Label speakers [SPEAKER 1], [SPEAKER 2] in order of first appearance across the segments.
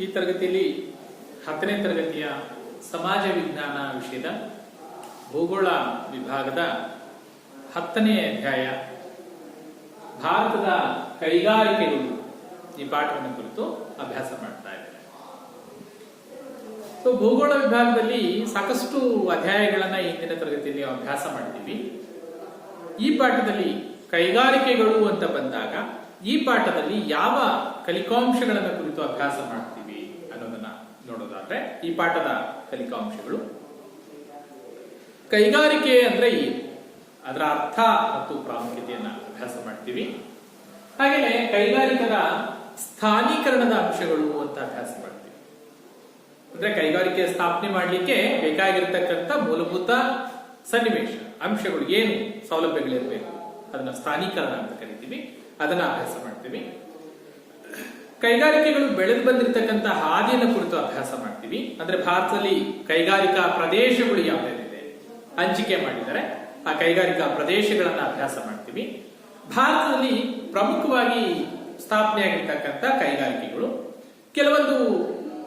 [SPEAKER 1] ಈ ತರಗತಿಯಲ್ಲಿ 10ನೇ ತರಗತಿಯ ಸಮಾಜ ವಿಜ್ಞಾನ ವಿಷಯದ ಭೂಗೋಳ ವಿಭಾಗದ 10ನೇ ಅಧ್ಯಾಯ ಭಾರತದ ಕೈಗಾರಿಕೆಗಳು ಈ ಪಾಠವನ್ನು ಕುರಿತು ಅಭ್ಯಾಸ ಮಾಡ್ತಾ ಇದ್ದಾರೆ. ಭೂಗೋಳ ವಿಭಾಗದಲ್ಲಿ ಸಾಕಷ್ಟು ಅಧ್ಯಾಯಗಳನ್ನ ಇಂದಿನ ತರಗತಿಯಲ್ಲಿ ಅಭ್ಯಾಸ ಮಾಡ್ತೀವಿ. ಈ ಪಾಠದಲ್ಲಿ ಕೈಗಾರಿಕೆಗಳು ಅಂತ ಬಂದಾಗ ಈ ಪಾಠದಲ್ಲಿ ಯಾವ ಕಲಿಕಾಂಶಗಳನ್ನು ಕುರಿತು ಅಭ್ಯಾಸ ಮಾಡ್ತೀವಿ ಅನ್ನೋದನ್ನ ನೋಡೋದಾದ್ರೆ, ಈ ಪಾಠದ ಕಲಿಕಾಂಶಗಳು ಕೈಗಾರಿಕೆ ಅಂದ್ರೆ ಏನು, ಅದರ ಅರ್ಥ ಮತ್ತು ಪ್ರಾಮುಖ್ಯತೆಯನ್ನ ಅಭ್ಯಾಸ ಮಾಡ್ತೀವಿ. ಹಾಗೆಯೇ ಕೈಗಾರಿಕರ ಸ್ಥಾನೀಕರಣದ ಅಂಶಗಳು ಅಂತ ಅಭ್ಯಾಸ ಮಾಡ್ತೀವಿ. ಅಂದ್ರೆ ಕೈಗಾರಿಕೆ ಸ್ಥಾಪನೆ ಮಾಡಲಿಕ್ಕೆ ಬೇಕಾಗಿರ್ತಕ್ಕಂಥ ಮೂಲಭೂತ ಸನ್ನಿವೇಶ ಅಂಶಗಳು ಏನು, ಸೌಲಭ್ಯಗಳಿರಬೇಕು, ಅದನ್ನ ಸ್ಥಾನೀಕರಣ ಅಂತ ಕರಿತೀವಿ. ಅದನ್ನ ಅಭ್ಯಾಸ ಮಾಡ್ತೀವಿ. ಕೈಗಾರಿಕೆಗಳು ಬೆಳೆದು ಬಂದಿರತಕ್ಕಂಥ ಹಾದಿಯನ್ನು ಕುರಿತು ಅಭ್ಯಾಸ ಮಾಡ್ತೀವಿ. ಅಂದ್ರೆ ಭಾರತದಲ್ಲಿ ಕೈಗಾರಿಕಾ ಪ್ರದೇಶಗಳು ಯಾವ್ಯಾವಿದೆ ಹಂಚಿಕೆ ಮಾಡಿದರೆ ಆ ಕೈಗಾರಿಕಾ ಪ್ರದೇಶಗಳನ್ನ ಅಭ್ಯಾಸ ಮಾಡ್ತೀವಿ. ಭಾರತದಲ್ಲಿ ಪ್ರಮುಖವಾಗಿ ಸ್ಥಾಪನೆಯಾಗಿರ್ತಕ್ಕಂಥ ಕೈಗಾರಿಕೆಗಳು, ಕೆಲವೊಂದು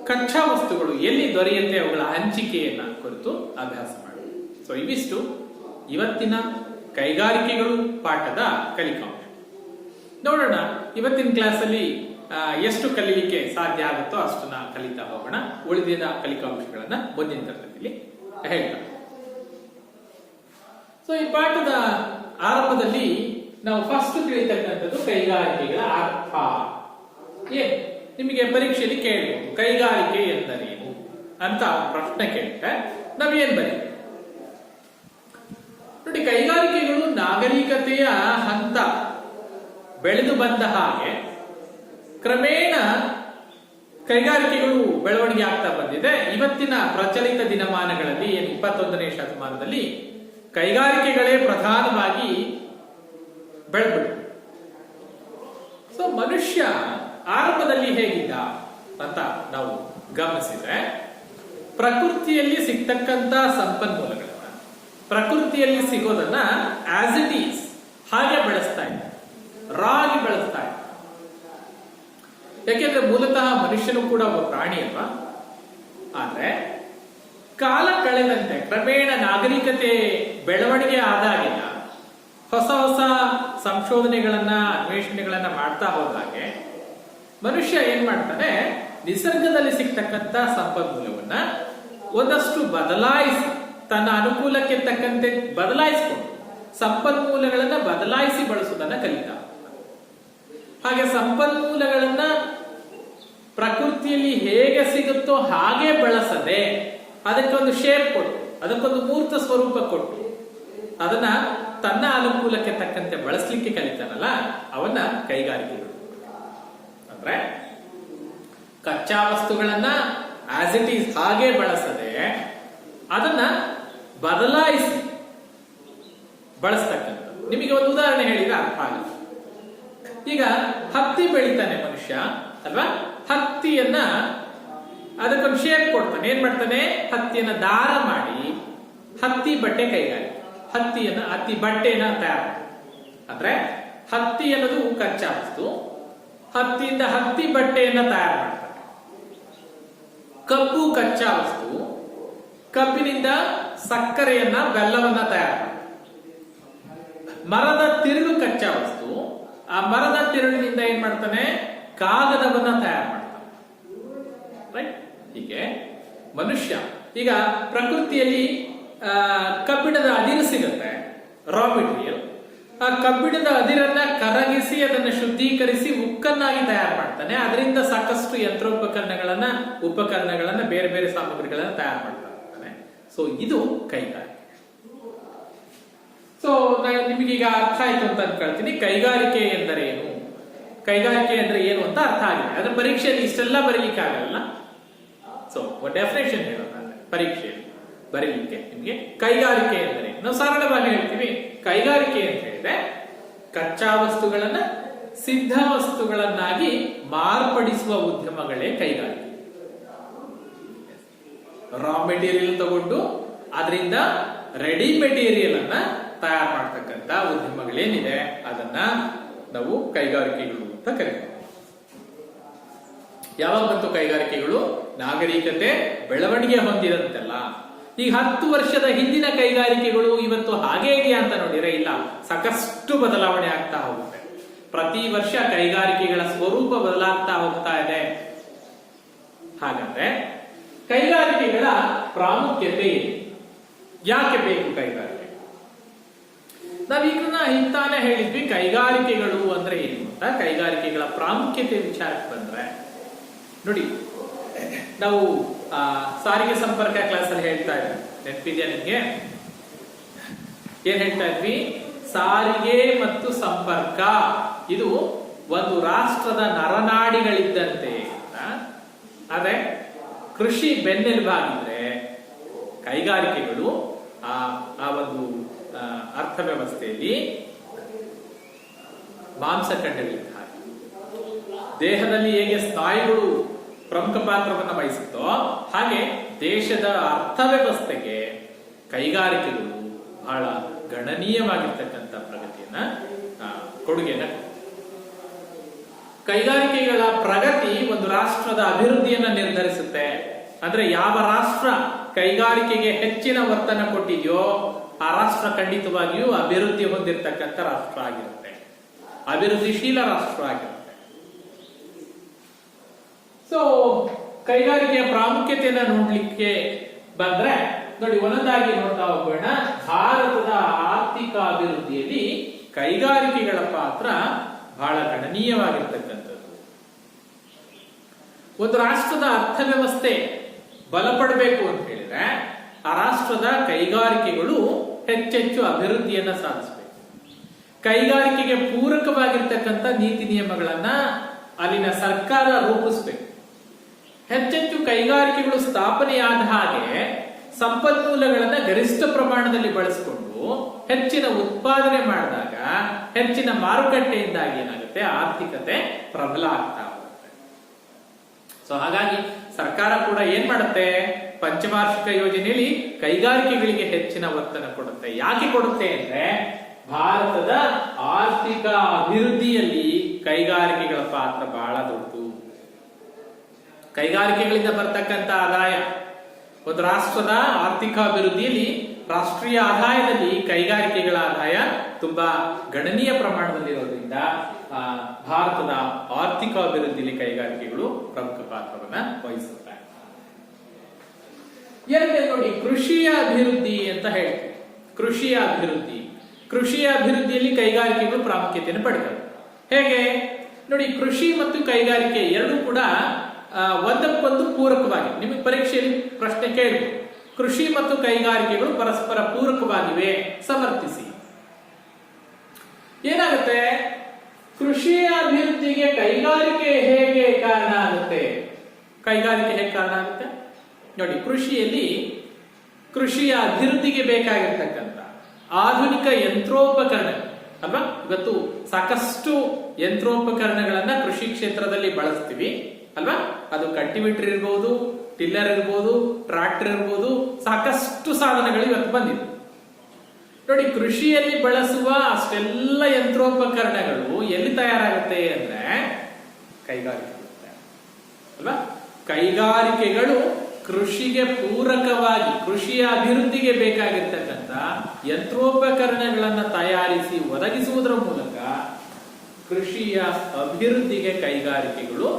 [SPEAKER 1] ಕಚ್ಚಾ ವಸ್ತುಗಳು ಎಲ್ಲಿ ದೊರೆಯುತ್ತೆ ಅವುಗಳ ಹಂಚಿಕೆಯನ್ನ ಕುರಿತು ಅಭ್ಯಾಸ ಮಾಡ್ತೀವಿ. ಸೊ ಇವಿಷ್ಟು ಇವತ್ತಿನ ಕೈಗಾರಿಕೆಗಳು ಪಾಠದ ಕಲಿಕಾಂಶ. ನೋಡೋಣ ಇವತ್ತಿನ ಕ್ಲಾಸಲ್ಲಿ ಎಷ್ಟು ಕಲೀಲಿಕ್ಕೆ ಸಾಧ್ಯ ಆಗುತ್ತೋ ಅಷ್ಟನ್ನ ಕಲಿತಾ ಹೋಗೋಣ. ಉಳಿದಿದ ಕಲಿಕಾಂಶಗಳನ್ನ ಮುಂದಿನ ತರಗತಿಯಲ್ಲಿ ಹೇಳ್ತಾರೆ. ಸೊ ಈ ಪಾಠದ ಆರಂಭದಲ್ಲಿ ನಾವು ಫಸ್ಟ್ ತಿಳಿತಕ್ಕಂಥದ್ದು ಕೈಗಾರಿಕೆಗಳ ಅರ್ಥ ಏನು. ನಿಮಗೆ ಪರೀಕ್ಷೆಯಲ್ಲಿ ಕೇಳಬಹುದು ಕೈಗಾರಿಕೆ ಎಂದರೇನು ಅಂತ ಪ್ರಶ್ನೆ ಕೇಳಿದ್ರೆ ನಾವೇನ್ ಬರೀತೀವಿ ನೋಡಿ. ಕೈಗಾರಿಕೆಗಳು ನಾಗರಿಕತೆಯ ಹಂತ ಬೆಳೆದು ಬಂದ ಹಾಗೆ ಕ್ರಮೇಣ ಕೈಗಾರಿಕೆಗಳು ಬೆಳವಣಿಗೆ ಆಗ್ತಾ ಬಂದಿದೆ. ಇವತ್ತಿನ ಪ್ರಚಲಿತ ದಿನಮಾನಗಳಲ್ಲಿ 21ನೇ ಶತಮಾನದಲ್ಲಿ ಕೈಗಾರಿಕೆಗಳೇ ಪ್ರಧಾನವಾಗಿ ಬೆಳೆದ್ಬಿಟ್ಟು. ಸೊ ಮನುಷ್ಯ ಆರಂಭದಲ್ಲಿ ಹೇಗಿದ್ದ ಅಂತ ನಾವು ಗಮನಿಸಿದ್ರೆ, ಪ್ರಕೃತಿಯಲ್ಲಿ ಸಿಗ್ತಕ್ಕಂತ ಸಂಪನ್ಮೂಲಗಳನ್ನ ಪ್ರಕೃತಿಯಲ್ಲಿ ಸಿಗೋದನ್ನ ಆಸ್ ಇಟ್ ಈಸ್ ಹಾಗೆ ಬೆಳೆಸ್ತಾ ಇದ್ದ, ರಾ ಆಗಿ ಬೆಳೆಸ್ತಾ ಇದ್ದ. ಯಾಕೆಂದ್ರೆ ಮೂಲತಃ ಮನುಷ್ಯನು ಕೂಡ ಒಬ್ಬ ಪ್ರಾಣಿ ಅಲ್ವಾ. ಆದ್ರೆ ಕಾಲ ಕಳೆದಂತೆ ಕ್ರಮೇಣ ನಾಗರಿಕತೆ ಬೆಳವಣಿಗೆ ಆದಾಗಿಲ್ಲ, ಹೊಸ ಹೊಸ ಸಂಶೋಧನೆಗಳನ್ನ ಅನ್ವೇಷಣೆಗಳನ್ನ ಮಾಡ್ತಾ ಹೋದಾಗೆ ಮನುಷ್ಯ ಏನ್ ಮಾಡ್ತಾನೆ, ನಿಸರ್ಗದಲ್ಲಿ ಸಿಗ್ತಕ್ಕಂಥ ಸಂಪನ್ಮೂಲವನ್ನ ಒಂದಷ್ಟು ಬದಲಾಯಿಸಿ ತನ್ನ ಅನುಕೂಲಕ್ಕೆ ತಕ್ಕಂತೆ ಬದಲಾಯಿಸಿಕೊಂಡು ಸಂಪನ್ಮೂಲಗಳನ್ನ ಬದಲಾಯಿಸಿ ಬಳಸುವುದನ್ನ ಕಲಿತ. ಹಾಗೆ ಸಂಪನ್ಮೂಲಗಳನ್ನ ಪ್ರಕೃತಿಯಲ್ಲಿ ಹೇಗೆ ಸಿಗುತ್ತೋ ಹಾಗೆ ಬಳಸದೆ ಅದಕ್ಕೊಂದು ಶೇಪ್ ಕೊಟ್ಟು, ಅದಕ್ಕೊಂದು ಮೂರ್ತ ಸ್ವರೂಪ ಕೊಟ್ಟು ಅದನ್ನ ತನ್ನ ಅನುಕೂಲಕ್ಕೆ ತಕ್ಕಂತೆ ಬಳಸಲಿಕ್ಕೆ ಕಲಿತಾನಲ್ಲ, ಅವನ್ನ ಕೈಗಾರಿಕೆಗಳು. ಅಂದ್ರೆ ಕಚ್ಚಾ ವಸ್ತುಗಳನ್ನ ಆಸ್ ಇಟ್ ಈಸ್ ಹಾಗೆ ಬಳಸದೆ ಅದನ್ನ ಬದಲಾಯಿಸಿ ಬಳಸ್ತಕ್ಕಂಥದ್ದು. ನಿಮಗೆ ಒಂದು ಉದಾಹರಣೆ ಹೇಳಿದ್ರೆ ಅರ್ಥ ಆಗುತ್ತೆ. ಈಗ ಹತ್ತಿ ಬೆಳಿತಾನೆ ಮನುಷ್ಯ ಅಲ್ವಾ. ಹತ್ತಿಯನ್ನ ಅದಕ್ಕೊಂದು ಶೇಪ್ ಕೊಡ್ತಾನೆ. ಏನ್ ಮಾಡ್ತಾನೆ, ಹತ್ತಿಯನ್ನ ದಾರ ಮಾಡಿ ಹತ್ತಿ ಬಟ್ಟೆ ಕೈಗಾರಿಕೆ, ಹತ್ತಿ ಬಟ್ಟೆನ ತಯಾರು. ಅಂದ್ರೆ ಹತ್ತಿ ಅನ್ನೋದು ಕಚ್ಚಾ ವಸ್ತು, ಹತ್ತಿಯಿಂದ ಹತ್ತಿ ಬಟ್ಟೆಯನ್ನ ತಯಾರು ಮಾಡ್ತಾರೆ. ಕಬ್ಬು ಕಚ್ಚಾ ವಸ್ತು, ಕಬ್ಬಿನಿಂದ ಸಕ್ಕರೆಯನ್ನ ಬೆಲ್ಲವನ್ನ ತಯಾರು ಮಾಡ್ತಾರೆ. ಮರದ ತಿರುಳು ಕಚ್ಚಾ ವಸ್ತು, ಆ ಮರದ ತಿರುಳಿನಿಂದ ಏನ್ ಮಾಡ್ತಾನೆ, ಕಾಗದವನ್ನ ತಯಾರು ಮಾಡ್ತಾನೆ. ರೈಟ್. ಹೀಗೆ ಮನುಷ್ಯ ಈಗ ಪ್ರಕೃತಿಯಲ್ಲಿ ಕಬ್ಬಿಣದ ಅದಿರು ಸಿಗುತ್ತೆ, ರಾ ಮೆಟೀರಿಯಲ್. ಆ ಕಬ್ಬಿಣದ ಅದಿರನ್ನ ಕರಗಿಸಿ ಅದನ್ನು ಶುದ್ಧೀಕರಿಸಿ ಉಕ್ಕನ್ನಾಗಿ ತಯಾರು ಮಾಡ್ತಾನೆ. ಅದರಿಂದ ಸಾಕಷ್ಟು ಉಪಕರಣಗಳನ್ನ ಬೇರೆ ಬೇರೆ ಸಾಮಗ್ರಿಗಳನ್ನ ತಯಾರು ಮಾಡ್ತಾ ಇರ್ತಾನೆ. ಸೊ ಇದು ಕೈಗಾರಿಕೆ. ಸೊ ನಿಮಗೀಗ ಅರ್ಥ ಆಯ್ತು ಅಂತ ಅನ್ಕೊಳ್ತೀನಿ. ಕೈಗಾರಿಕೆ ಎಂದರೆ ಏನು, ಕೈಗಾರಿಕೆ ಅಂದ್ರೆ ಏನು ಅಂತ ಅರ್ಥ ಆಗಿದೆ. ಅದ್ರ ಪರೀಕ್ಷೆಯಲ್ಲಿ ಇಷ್ಟೆಲ್ಲ ಬರೀಲಿಕ್ಕೆ ಆಗಲ್ಲ. ಸೊ ಡೆಫಿನೇಷನ್ ಹೇಳೋದಾದ್ರೆ ಪರೀಕ್ಷೆಯಲ್ಲಿ ಬರೀಲಿಕ್ಕೆ ನಿಮಗೆ ಕೈಗಾರಿಕೆ ಎಂದರೆ ನಾವು ಸರಳವಾಗಿ ಹೇಳ್ತೀವಿ. ಕೈಗಾರಿಕೆ ಅಂತ ಹೇಳಿದ್ರೆ ಕಚ್ಚಾ ವಸ್ತುಗಳನ್ನ ಸಿದ್ಧ ವಸ್ತುಗಳನ್ನಾಗಿ ಮಾರ್ಪಡಿಸುವ ಉದ್ಯಮಗಳೇ ಕೈಗಾರಿಕೆ. ರಾ ಮೆಟೀರಿಯಲ್ ತಗೊಂಡು ಅದರಿಂದ ರೆಡಿ ಮೆಟೀರಿಯಲ್ ಅನ್ನ ತಯಾರು ಮಾಡ್ತಕ್ಕಂಥ ಉದ್ಯಮಗಳೇನಿದೆ ಅದನ್ನ ನಾವು ಕೈಗಾರಿಕೆಗಳು ಅಂತ ಕರೀತೀವಿ. ಯಾವಾಗ ಬಂತು ಕೈಗಾರಿಕೆಗಳು? ನಾಗರಿಕತೆ ಬೆಳವಣಿಗೆ ಹೊಂದಿದಂತೆಲ್ಲ. ಈಗ 10 ವರ್ಷದ ಹಿಂದಿನ ಕೈಗಾರಿಕೆಗಳು ಇವತ್ತು ಹಾಗೆ ಇದೆಯಾ ಅಂತ ನೋಡಿದ್ರೆ ಇಲ್ಲ, ಸಾಕಷ್ಟು ಬದಲಾವಣೆ ಆಗ್ತಾ ಹೋಗುತ್ತೆ. ಪ್ರತಿ ವರ್ಷ ಕೈಗಾರಿಕೆಗಳ ಸ್ವರೂಪ ಬದಲಾಗ್ತಾ ಹೋಗ್ತಾ ಇದೆ. ಹಾಗಾದ್ರೆ ಕೈಗಾರಿಕೆಗಳ ಪ್ರಾಮುಖ್ಯತೆ ಯಾಕೆ ಬೇಕು? ಕೈಗಾರಿಕೆ ನಾವೀಗ ಇಂತಾನೆ ಹೇಳಿದ್ವಿ. ಕೈಗಾರಿಕೆಗಳು ಅಂದ್ರೆ ಏನು ಅಂತ, ಕೈಗಾರಿಕೆಗಳ ಪ್ರಾಮುಖ್ಯತೆ ವಿಚಾರಕ್ಕೆ ಬಂದ್ರೆ ನೋಡಿ, ನಾವು ಸಾರಿಗೆ ಸಂಪರ್ಕ ಕ್ಲಾಸ್ ಅಲ್ಲಿ ಹೇಳ್ತಾ ಇದ್ವಿ, ನೆನಪಿದ್ಯಾ ನಿಮ್ಗೆ? ಏನ್ ಹೇಳ್ತಾ ಇದ್ವಿ? ಸಾರಿಗೆ ಮತ್ತು ಸಂಪರ್ಕ ಇದು ಒಂದು ರಾಷ್ಟ್ರದ ನರನಾಡಿಗಳಿದ್ದಂತೆ ಅಂತ. ಆದ್ರೆ ಕೃಷಿ ಬೆನ್ನೆಲುಬಾಗಿದ್ರೆ ಕೈಗಾರಿಕೆಗಳು ಆ ಒಂದು ಅರ್ಥವ್ಯವಸ್ಥೆಯಲ್ಲಿ ಮಾಂಸಖಂಡಗಳಿದ್ದ ಹಾಗೆ. ದೇಹದಲ್ಲಿ ಹೇಗೆ ಸ್ನಾಯುಗಳು ಪ್ರಮುಖ ಪಾತ್ರವನ್ನು ವಹಿಸುತ್ತೋ ಹಾಗೆ ದೇಶದ ಅರ್ಥವ್ಯವಸ್ಥೆಗೆ ಕೈಗಾರಿಕೆಗಳು ಬಹಳ ಗಣನೀಯವಾಗಿರ್ತಕ್ಕಂಥ ಪ್ರಗತಿಯನ್ನ ಕೊಡುಗೆಯನ್ನ. ಕೈಗಾರಿಕೆಗಳ ಪ್ರಗತಿ ಒಂದು ರಾಷ್ಟ್ರದ ಅಭಿವೃದ್ಧಿಯನ್ನ ನಿರ್ಧರಿಸುತ್ತೆ. ಅಂದ್ರೆ ಯಾವ ರಾಷ್ಟ್ರ ಕೈಗಾರಿಕೆಗೆ ಹೆಚ್ಚಿನ ಒತ್ತನ್ನು ಕೊಟ್ಟಿದೆಯೋ ಆ ರಾಷ್ಟ್ರ ಖಂಡಿತವಾಗಿಯೂ ಅಭಿವೃದ್ಧಿ ಹೊಂದಿರತಕ್ಕಂಥ ರಾಷ್ಟ್ರ ಆಗಿರುತ್ತೆ, ಅಭಿವೃದ್ಧಿಶೀಲ ರಾಷ್ಟ್ರ ಆಗಿರುತ್ತೆ. ಸೊ ಕೈಗಾರಿಕೆಯ ಪ್ರಾಮುಖ್ಯತೆಯನ್ನ ನೋಡ್ಲಿಕ್ಕೆ ಬಂದ್ರೆ ನೋಡಿ, ಒಂದೊಂದಾಗಿ ನೋಡ್ತಾ ಹೋಗೋಣ. ಭಾರತದ ಆರ್ಥಿಕ ಅಭಿವೃದ್ಧಿಯಲ್ಲಿ ಕೈಗಾರಿಕೆಗಳ ಪಾತ್ರ ಬಹಳ ಗಣನೀಯವಾಗಿರ್ತಕ್ಕಂಥದ್ದು. ಒಂದು ರಾಷ್ಟ್ರದ ಅರ್ಥವ್ಯವಸ್ಥೆ ಬಲಪಡಬೇಕು ಅಂತ ಹೇಳಿದ್ರೆ ಆ ರಾಷ್ಟ್ರದ ಕೈಗಾರಿಕೆಗಳು ಹೆಚ್ಚೆಚ್ಚು ಅಭಿವೃದ್ಧಿಯನ್ನ ಸಾಧಿಸಬೇಕು. ಕೈಗಾರಿಕೆಗೆ ಪೂರಕವಾಗಿರ್ತಕ್ಕಂಥ ನೀತಿ ನಿಯಮಗಳನ್ನ ಅಲ್ಲಿನ ಸರ್ಕಾರ ರೂಪಿಸಬೇಕು. ಹೆಚ್ಚೆಚ್ಚು ಕೈಗಾರಿಕೆಗಳು ಸ್ಥಾಪನೆಯಾದ ಹಾಗೆ ಸಂಪನ್ಮೂಲಗಳನ್ನ ಗರಿಷ್ಠ ಪ್ರಮಾಣದಲ್ಲಿ ಬಳಸಿಕೊಂಡು ಹೆಚ್ಚಿನ ಉತ್ಪಾದನೆ ಮಾಡಿದಾಗ ಹೆಚ್ಚಿನ ಮಾರುಕಟ್ಟೆಯಿಂದಾಗಿ ಏನಾಗುತ್ತೆ? ಆರ್ಥಿಕತೆ ಪ್ರಬಲ ಆಗ್ತಾ ಹೋಗುತ್ತೆ. ಸೊ ಹಾಗಾಗಿ ಸರ್ಕಾರ ಕೂಡ ಏನ್ ಮಾಡುತ್ತೆ? ಪಂಚವಾರ್ಷಿಕ ಯೋಜನೆಯಲ್ಲಿ ಕೈಗಾರಿಕೆಗಳಿಗೆ ಹೆಚ್ಚಿನ ಒತ್ತನ್ನು ಕೊಡುತ್ತೆ. ಯಾಕೆ ಕೊಡುತ್ತೆ ಅಂದ್ರೆ ಭಾರತದ ಆರ್ಥಿಕ ಅಭಿವೃದ್ಧಿಯಲ್ಲಿ ಕೈಗಾರಿಕೆಗಳ ಪಾತ್ರ ಬಹಳ ದೊಡ್ಡದು. ಕೈಗಾರಿಕೆಗಳಿಂದ ಬರ್ತಕ್ಕಂಥ ಆದಾಯ ಒಂದು ರಾಷ್ಟ್ರದ ಆರ್ಥಿಕ ಅಭಿವೃದ್ಧಿಯಲ್ಲಿ, ರಾಷ್ಟ್ರೀಯ ಆದಾಯದಲ್ಲಿ ಕೈಗಾರಿಕೆಗಳ ಆದಾಯ ತುಂಬಾ ಗಣನೀಯ ಪ್ರಮಾಣದಲ್ಲಿರೋದ್ರಿಂದ ಭಾರತದ ಆರ್ಥಿಕ ಅಭಿವೃದ್ಧಿಯಲ್ಲಿ ಕೈಗಾರಿಕೆಗಳು ಪ್ರಮುಖ ಪಾತ್ರವನ್ನ ವಹಿಸುತ್ತೆ. ಎರಡನೇ ನೋಡಿ, ಕೃಷಿಯ ಅಭಿವೃದ್ಧಿ ಅಂತ ಹೇಳ್ತೀವಿ. ಕೃಷಿಯ ಅಭಿವೃದ್ಧಿಯಲ್ಲಿ ಕೈಗಾರಿಕೆಗಳು ಪ್ರಾಮುಖ್ಯತೆಯನ್ನು ಪಡೆದವು. ಹೇಗೆ ನೋಡಿ, ಕೃಷಿ ಮತ್ತು ಕೈಗಾರಿಕೆ ಎರಡೂ ಕೂಡ ಒಂದಕ್ಕೊಂದು ಪೂರಕವಾಗಿ. ನಿಮಗೆ ಪರೀಕ್ಷೆಯಲ್ಲಿ ಪ್ರಶ್ನೆ ಕೇಳಿದ್ರು, ಕೃಷಿ ಮತ್ತು ಕೈಗಾರಿಕೆಗಳು ಪರಸ್ಪರ ಪೂರಕವಾಗಿವೆ, ಸಮರ್ಥಿಸಿ. ಏನಾಗುತ್ತೆ? ಕೃಷಿಯ ಅಭಿವೃದ್ಧಿಗೆ ಕೈಗಾರಿಕೆ ಹೇಗೆ ಕಾರಣ ಆಗುತ್ತೆ? ನೋಡಿ, ಕೃಷಿಯ ಅಭಿವೃದ್ಧಿಗೆ ಬೇಕಾಗಿರ್ತಕ್ಕಂಥ ಆಧುನಿಕ ಯಂತ್ರೋಪಕರಣ ಅಲ್ವಾ? ಇವತ್ತು ಸಾಕಷ್ಟು ಯಂತ್ರೋಪಕರಣಗಳನ್ನ ಕೃಷಿ ಕ್ಷೇತ್ರದಲ್ಲಿ ಬಳಸ್ತೀವಿ ಅಲ್ವಾ? ಅದು ಕಲ್ಟಿವೇಟರ್ ಇರ್ಬೋದು, ಟಿಲ್ಲರ್ ಇರ್ಬೋದು, ಟ್ರಾಕ್ಟರ್ ಇರ್ಬೋದು, ಸಾಕಷ್ಟು ಸಾಧನಗಳು ಇವತ್ತು ಬಂದಿದೆ. ನೋಡಿ, ಕೃಷಿಯಲ್ಲಿ ಬಳಸುವ ಅಷ್ಟೆಲ್ಲ ಯಂತ್ರೋಪಕರಣಗಳು ಎಲ್ಲಿ ತಯಾರಾಗುತ್ತೆ ಅಂದ್ರೆ ಕೈಗಾರಿಕೆ ಅಲ್ವಾ? ಕೈಗಾರಿಕೆಗಳು ಕೃಷಿಗೆ ಪೂರಕವಾಗಿ, ಕೃಷಿಯ ಅಭಿವೃದ್ಧಿಗೆ ಬೇಕಾಗಿರ್ತಕ್ಕಂಥ ಯಂತ್ರೋಪಕರಣಗಳನ್ನ ತಯಾರಿಸಿ ಒದಗಿಸುವುದರ ಮೂಲಕ ಕೃಷಿಯ ಅಭಿವೃದ್ಧಿಗೆ ಕೈಗಾರಿಕೆಗಳು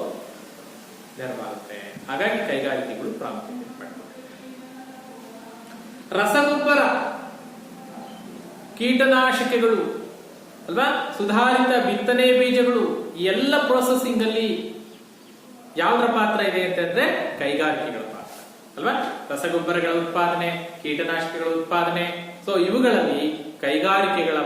[SPEAKER 1] ನೆರವಾಗುತ್ತೆ. ಹಾಗಾಗಿ ಕೈಗಾರಿಕೆಗಳು ಪ್ರಾಮುಖ್ಯತೆ ಪಡೆದಿವೆ. ರಸಗೊಬ್ಬರ, ಕೀಟನಾಶಕಗಳು ಅಲ್ವಾ, ಸುಧಾರಿತ ಬಿತ್ತನೆ ಬೀಜಗಳು, ಎಲ್ಲ ಪ್ರೊಸೆಸಿಂಗ್ ಅಲ್ಲಿ ಯಾವುದರ ಪಾತ್ರ ಇದೆ ಅಂತಂದ್ರೆ ಕೈಗಾರಿಕೆಗಳ ಪಾತ್ರ ಅಲ್ವಾ? ರಸಗೊಬ್ಬರಗಳ ಉತ್ಪಾದನೆ, ಕೀಟನಾಶಕಗಳ ಉತ್ಪಾದನೆ, ಸೊ ಇವುಗಳಲ್ಲಿ ಕೈಗಾರಿಕೆಗಳ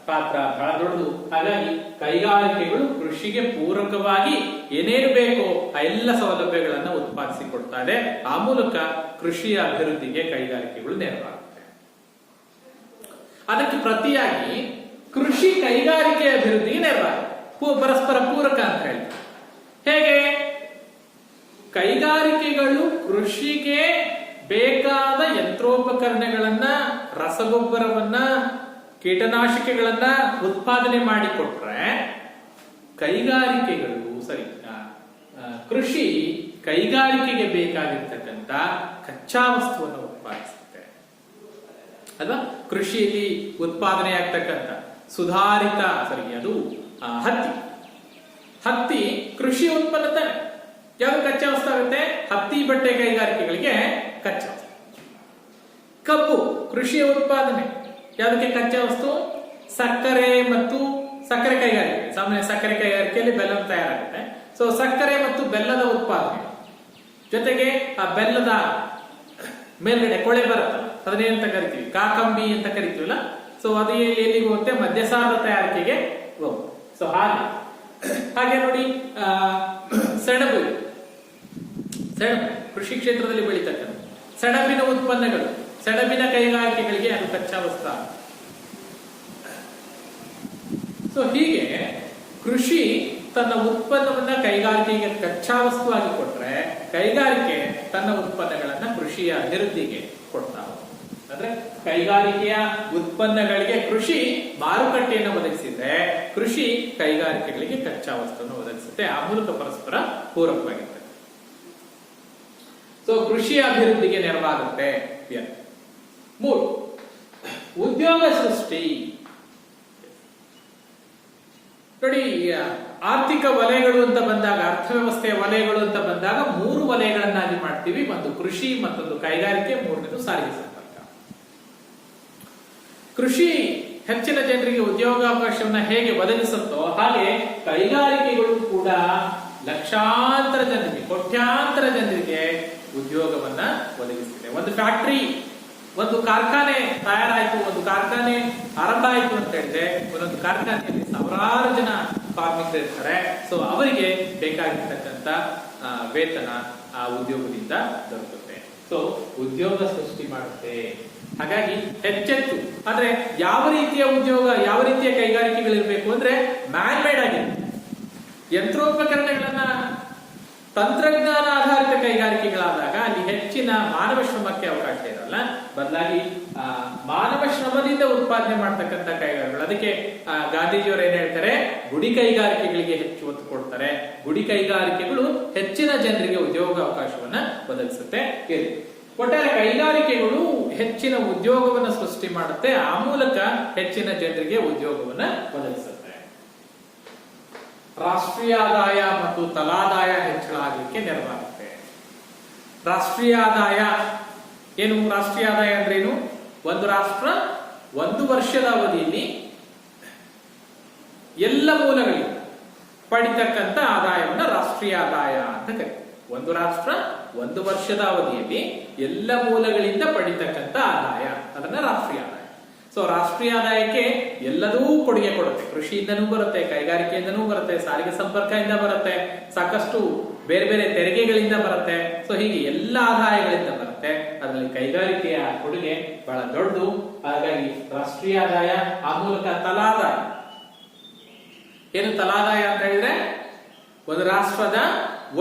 [SPEAKER 1] ಪಾತ್ರ ಬಹಳ ದೊಡ್ಡದು. ಹಾಗಾಗಿ ಕೈಗಾರಿಕೆಗಳು ಕೃಷಿಗೆ ಪೂರಕವಾಗಿ ಏನೇನು ಬೇಕೋ ಆ ಎಲ್ಲ ಸೌಲಭ್ಯಗಳನ್ನ ಉತ್ಪಾದಿಸಿ ಕೊಡ್ತಾ ಇದೆ. ಆ ಮೂಲಕ ಕೃಷಿಯ ಅಭಿವೃದ್ಧಿಗೆ ಕೈಗಾರಿಕೆಗಳು ನೆರವಾಗುತ್ತೆ. ಅದಕ್ಕೆ ಪ್ರತಿಯಾಗಿ ಕೃಷಿ ಕೈಗಾರಿಕೆ ಅಭಿವೃದ್ಧಿಗೆ ನೆರವಾಗುತ್ತೆ, ಪರಸ್ಪರ ಪೂರಕ ಅಂತ ಹೇಳಿ. ಹೇಗೆ? ಕೈಗಾರಿಕೆಗಳು ಕೃಷಿಗೆ ಬೇಕಾದ ಯಂತ್ರೋಪಕರಣಗಳನ್ನ, ರಸಗೊಬ್ಬರವನ್ನ, ಕೀಟನಾಶಕಗಳನ್ನ ಉತ್ಪಾದನೆ ಮಾಡಿಕೊಟ್ರೆ ಕೈಗಾರಿಕೆಗಳು ಕೃಷಿ ಕೈಗಾರಿಕೆಗೆ ಬೇಕಾಗಿರ್ತಕ್ಕಂಥ ಕಚ್ಚಾ ವಸ್ತುವನ್ನು ಉತ್ಪಾದಿಸುತ್ತೆ ಅಲ್ವಾ. ಕೃಷಿಯಲ್ಲಿ ಉತ್ಪಾದನೆ ಆಗ್ತಕ್ಕಂಥ ಸುಧಾರಿತ ಅದು ಹತ್ತಿ ಕೃಷಿ ಉತ್ಪನ್ನ ತಾನೆ. ಯಾವ್ದು ಕಚ್ಚಾ ವಸ್ತು ಆಗುತ್ತೆ? ಹತ್ತಿ ಬಟ್ಟೆ ಕೈಗಾರಿಕೆಗಳಿಗೆ ಕಚ್ಚಾ ವಸ್ತು. ಕಬ್ಬು ಕೃಷಿಯ ಉತ್ಪಾದನೆ, ಯಾವುದಕ್ಕೆ ಕಚ್ಚಾ ವಸ್ತು? ಸಕ್ಕರೆ ಮತ್ತು ಸಕ್ಕರೆ ಕೈಗಾರಿಕೆ. ಸಾಮಾನ್ಯ ಸಕ್ಕರೆ ಕೈಗಾರಿಕೆಯಲ್ಲಿ ಬೆಲ್ಲ ತಯಾರಾಗುತ್ತೆ. ಸೊ ಸಕ್ಕರೆ ಮತ್ತು ಬೆಲ್ಲದ ಉತ್ಪಾದನೆ ಜೊತೆಗೆ ಆ ಬೆಲ್ಲದ ಮೇಲ್ಗಡೆ ಕೊಳೆ ಬರುತ್ತಲ್ಲ, ಅದನ್ನೇಂತ ಕರಿತೀವಿ? ಕಾಕಂಬಿ ಅಂತ ಕರಿತೀವಲ್ಲ. ಸೊ ಅದು ಎಲ್ಲಿಗೆ ಹೋಗುತ್ತೆ? ಮದ್ಯಸಾರದ ತಯಾರಿಕೆಗೆ ಹೋಗುತ್ತೆ. ಸೊ ಹಾಗೆ ನೋಡಿ, ಸೆಣಬು ಕೃಷಿ ಕ್ಷೇತ್ರದಲ್ಲಿ ಬೆಳೀತಕ್ಕಂಥ ಸೆಣಬಿನ ಉತ್ಪನ್ನಗಳು, ಸೆಣಬಿನ ಕೈಗಾರಿಕೆಗಳಿಗೆ ಅದು ಕಚ್ಚಾ ವಸ್ತು. ಸೊ ಹೀಗೆ ಕೃಷಿ ತನ್ನ ಉತ್ಪನ್ನವನ್ನ ಕೈಗಾರಿಕೆಗೆ ಕಚ್ಚಾ ವಸ್ತುವಾಗಿ ಕೊಟ್ರೆ, ಕೈಗಾರಿಕೆ ತನ್ನ ಉತ್ಪನ್ನಗಳನ್ನ ಕೃಷಿಯ ಅಭಿವೃದ್ಧಿಗೆ ಕೊಡ್ತಾ ಹೋಗುತ್ತೆ. ಅಂದ್ರೆ ಕೈಗಾರಿಕೆಯ ಉತ್ಪನ್ನಗಳಿಗೆ ಕೃಷಿ ಮಾರುಕಟ್ಟೆಯನ್ನು ಒದಗಿಸಿದ್ರೆ, ಕೃಷಿ ಕೈಗಾರಿಕೆಗಳಿಗೆ ಕಚ್ಚಾ ವಸ್ತುವನ್ನು ಒದಗಿಸುತ್ತೆ. ಆ ಮೂಲಕ ಪರಸ್ಪರ ಪೂರಕವಾಗಿರುತ್ತೆ. ಸೊ ಕೃಷಿಯ ಅಭಿವೃದ್ಧಿಗೆ ನೆರವಾಗುತ್ತೆ. 3 ಉದ್ಯೋಗ ಸೃಷ್ಟಿ. ನೋಡಿ, ಆರ್ಥಿಕ ವಲಯಗಳು ಅಂತ ಬಂದಾಗ, ಅರ್ಥವ್ಯವಸ್ಥೆಯ ವಲಯಗಳು ಅಂತ ಬಂದಾಗ 3 ವಲಯಗಳನ್ನಾಗಿ ಮಾಡ್ತೀವಿ. ಒಂದು ಕೃಷಿ, ಮತ್ತೊಂದು ಕೈಗಾರಿಕೆ, 3ನೇದು ಸಾರಿಗೆ ಸಂಪರ್ಕ. ಕೃಷಿ ಹೆಚ್ಚಿನ ಜನರಿಗೆ ಉದ್ಯೋಗಾವಕಾಶವನ್ನ ಹೇಗೆ ಒದಗಿಸುತ್ತೋ ಹಾಗೆ ಕೈಗಾರಿಕೆಗಳು ಕೂಡ ಲಕ್ಷಾಂತರ ಜನರಿಗೆ, ಕೋಟ್ಯಾಂತರ ಜನರಿಗೆ ಉದ್ಯೋಗವನ್ನ ಒದಗಿಸ್ತಿದೆ. ಒಂದು ಫ್ಯಾಕ್ಟರಿ, ಒಂದು ಕಾರ್ಖಾನೆ ತಯಾರಾಯಿತು, ಒಂದು ಕಾರ್ಖಾನೆ ಆರಂಭ ಆಯಿತು ಅಂತ ಹೇಳಿದ್ರೆ, ಒಂದೊಂದು ಕಾರ್ಖಾನೆಯಲ್ಲಿ ಸಾವಿರಾರು ಜನ ಕಾರ್ಮಿಕರು ಇರ್ತಾರೆ. ಸೊ ಅವರಿಗೆ ಬೇಕಾಗಿರ್ತಕ್ಕಂಥ ವೇತನ ಆ ಉದ್ಯೋಗದಿಂದ ದೊರಕುತ್ತೆ. ಸೊ ಉದ್ಯೋಗ ಸೃಷ್ಟಿ ಮಾಡುತ್ತೆ. ಹಾಗಾಗಿ ಹೆಚ್ಚೆಚ್ಚು ಆದ್ರೆ ಯಾವ ರೀತಿಯ ಉದ್ಯೋಗ, ಯಾವ ರೀತಿಯ ಕೈಗಾರಿಕೆಗಳಿರ್ಬೇಕು ಅಂದ್ರೆ ಮ್ಯಾನ್ ಮೇಡ್ ಆಗಿರುತ್ತೆ. ಯಂತ್ರೋಪಕರಣಗಳನ್ನ, ತಂತ್ರಜ್ಞಾನ ಆಧಾರಿತ ಕೈಗಾರಿಕೆಗಳಾದಾಗ ಅಲ್ಲಿ ಹೆಚ್ಚಿನ ಮಾನವ ಶ್ರಮಕ್ಕೆ ಅವಕಾಶ ಇರಲ್ಲ. ಬದಲಾಗಿ ಮಾನವ ಶ್ರಮದಿಂದ ಉತ್ಪಾದನೆ ಮಾಡ್ತಕ್ಕಂಥ ಕೈಗಾರಿಕೆಗಳು. ಅದಕ್ಕೆ ಗಾಂಧೀಜಿಯವರು ಏನ್ ಹೇಳ್ತಾರೆ? ಗುಡಿ ಕೈಗಾರಿಕೆಗಳಿಗೆ ಹೆಚ್ಚು ಒತ್ತು ಕೊಡ್ತಾರೆ. ಗುಡಿ ಕೈಗಾರಿಕೆಗಳು ಹೆಚ್ಚಿನ ಜನರಿಗೆ ಉದ್ಯೋಗ ಅವಕಾಶವನ್ನ ಒದಗಿಸುತ್ತೆ. ಒಟ್ಟಾರೆ ಕೈಗಾರಿಕೆಗಳು ಹೆಚ್ಚಿನ ಉದ್ಯೋಗವನ್ನು ಸೃಷ್ಟಿ ಮಾಡುತ್ತೆ. ಆ ಮೂಲಕ ಹೆಚ್ಚಿನ ಜನರಿಗೆ ಉದ್ಯೋಗವನ್ನ ಒದಗಿಸುತ್ತೆ. ರಾಷ್ಟ್ರೀಯ ಆದಾಯ ಮತ್ತು ತಲಾದಾಯ ಹೆಚ್ಚಳ ಆಗಲಿಕ್ಕೆ ನೆರವಾಗುತ್ತೆ. ರಾಷ್ಟ್ರೀಯ ಆದಾಯ ಏನು? ರಾಷ್ಟ್ರೀಯ ಆದಾಯ ಅಂದ್ರೆ ಏನು? ಒಂದು ರಾಷ್ಟ್ರ 1 ವರ್ಷದ ಅವಧಿಯಲ್ಲಿ ಎಲ್ಲ ಮೂಲಗಳಿಂದ ಪಡಿತಕ್ಕಂಥ ಆದಾಯವನ್ನ ರಾಷ್ಟ್ರೀಯ ಆದಾಯ ಅಂತ ಕರೀತಾರೆ. ಒಂದು ರಾಷ್ಟ್ರ 1 ವರ್ಷದ ಅವಧಿಯಲ್ಲಿ ಎಲ್ಲ ಮೂಲಗಳಿಂದ ಪಡಿತಕ್ಕಂಥ ಆದಾಯ, ಅದನ್ನ ರಾಷ್ಟ್ರೀಯ ಆದಾಯ. ಸೊ ರಾಷ್ಟ್ರೀಯ ಆದಾಯಕ್ಕೆ ಎಲ್ಲದೂ ಕೊಡುಗೆ ಕೊಡುತ್ತೆ. ಕೃಷಿಯಿಂದನೂ ಬರುತ್ತೆ, ಕೈಗಾರಿಕೆಯಿಂದನೂ ಬರುತ್ತೆ, ಸಾರಿಗೆ ಸಂಪರ್ಕದಿಂದ ಬರುತ್ತೆ, ಸಾಕಷ್ಟು ಬೇರೆ ಬೇರೆ ತೆರಿಗೆಗಳಿಂದ ಬರುತ್ತೆ. ಸೊ ಹೀಗೆ ಎಲ್ಲ ಆದಾಯಗಳಿಂದ ಬರುತ್ತೆ. ಅದರಲ್ಲಿ ಕೈಗಾರಿಕೆಯ ಕೊಡುಗೆ ಬಹಳ ದೊಡ್ಡದು. ಹಾಗಾಗಿ ರಾಷ್ಟ್ರೀಯ ಆದಾಯ, ಆ ಮೂಲಕ ತಲಾದಾಯ. ಏನು ತಲಾದಾಯ ಅಂತ ಹೇಳಿದ್ರೆ? ಒಂದು ರಾಷ್ಟ್ರದ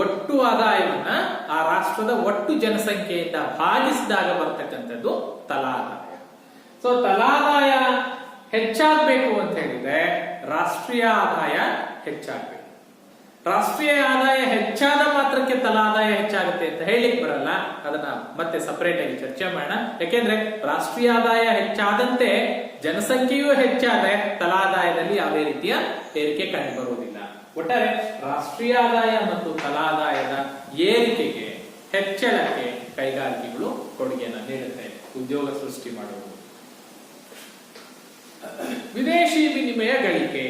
[SPEAKER 1] ಒಟ್ಟು ಆದಾಯವನ್ನ ಆ ರಾಷ್ಟ್ರದ ಒಟ್ಟು ಜನಸಂಖ್ಯೆಯಿಂದ ಭಾಗಿಸಿದಾಗ ಬರ್ತಕ್ಕಂಥದ್ದು ತಲಾದಾಯ. ಸೊ ತಲಾದಾಯ ಹೆಚ್ಚಾಗಬೇಕು ಅಂತ ಹೇಳಿದ್ರೆ ರಾಷ್ಟ್ರೀಯ ಆದಾಯ ಹೆಚ್ಚಾಗಬೇಕು. ರಾಷ್ಟ್ರೀಯ ಆದಾಯ ಹೆಚ್ಚಾದ ಮಾತ್ರಕ್ಕೆ ತಲಾದಾಯ ಹೆಚ್ಚಾಗುತ್ತೆ ಅಂತ ಹೇಳಿಕ್ ಬರಲ್ಲ. ಅದನ್ನ ಮತ್ತೆ ಸಪರೇಟ್ ಆಗಿ ಚರ್ಚೆ ಮಾಡೋಣ. ಯಾಕೆಂದ್ರೆ ರಾಷ್ಟ್ರೀಯ ಆದಾಯ ಹೆಚ್ಚಾದಂತೆ ಜನಸಂಖ್ಯೆಯೂ ಹೆಚ್ಚಾದ್ರೆ ತಲಾದಾಯದಲ್ಲಿ ಯಾವುದೇ ರೀತಿಯ ಏರಿಕೆ ಕಂಡು ಬರುವುದಿಲ್ಲ. ಒಟ್ಟಾರೆ ರಾಷ್ಟ್ರೀಯ ಆದಾಯ ಮತ್ತು ತಲಾದಾಯದ ಏರಿಕೆಗೆ, ಹೆಚ್ಚಳಕ್ಕೆ ಕೈಗಾರಿಕೆಗಳು ಕೊಡುಗೆಯನ್ನು ನೀಡುತ್ತೆ, ಉದ್ಯೋಗ ಸೃಷ್ಟಿ ಮಾಡುವುದು. ವಿದೇಶಿ ವಿನಿಮಯ ಗಳಿಕೆ.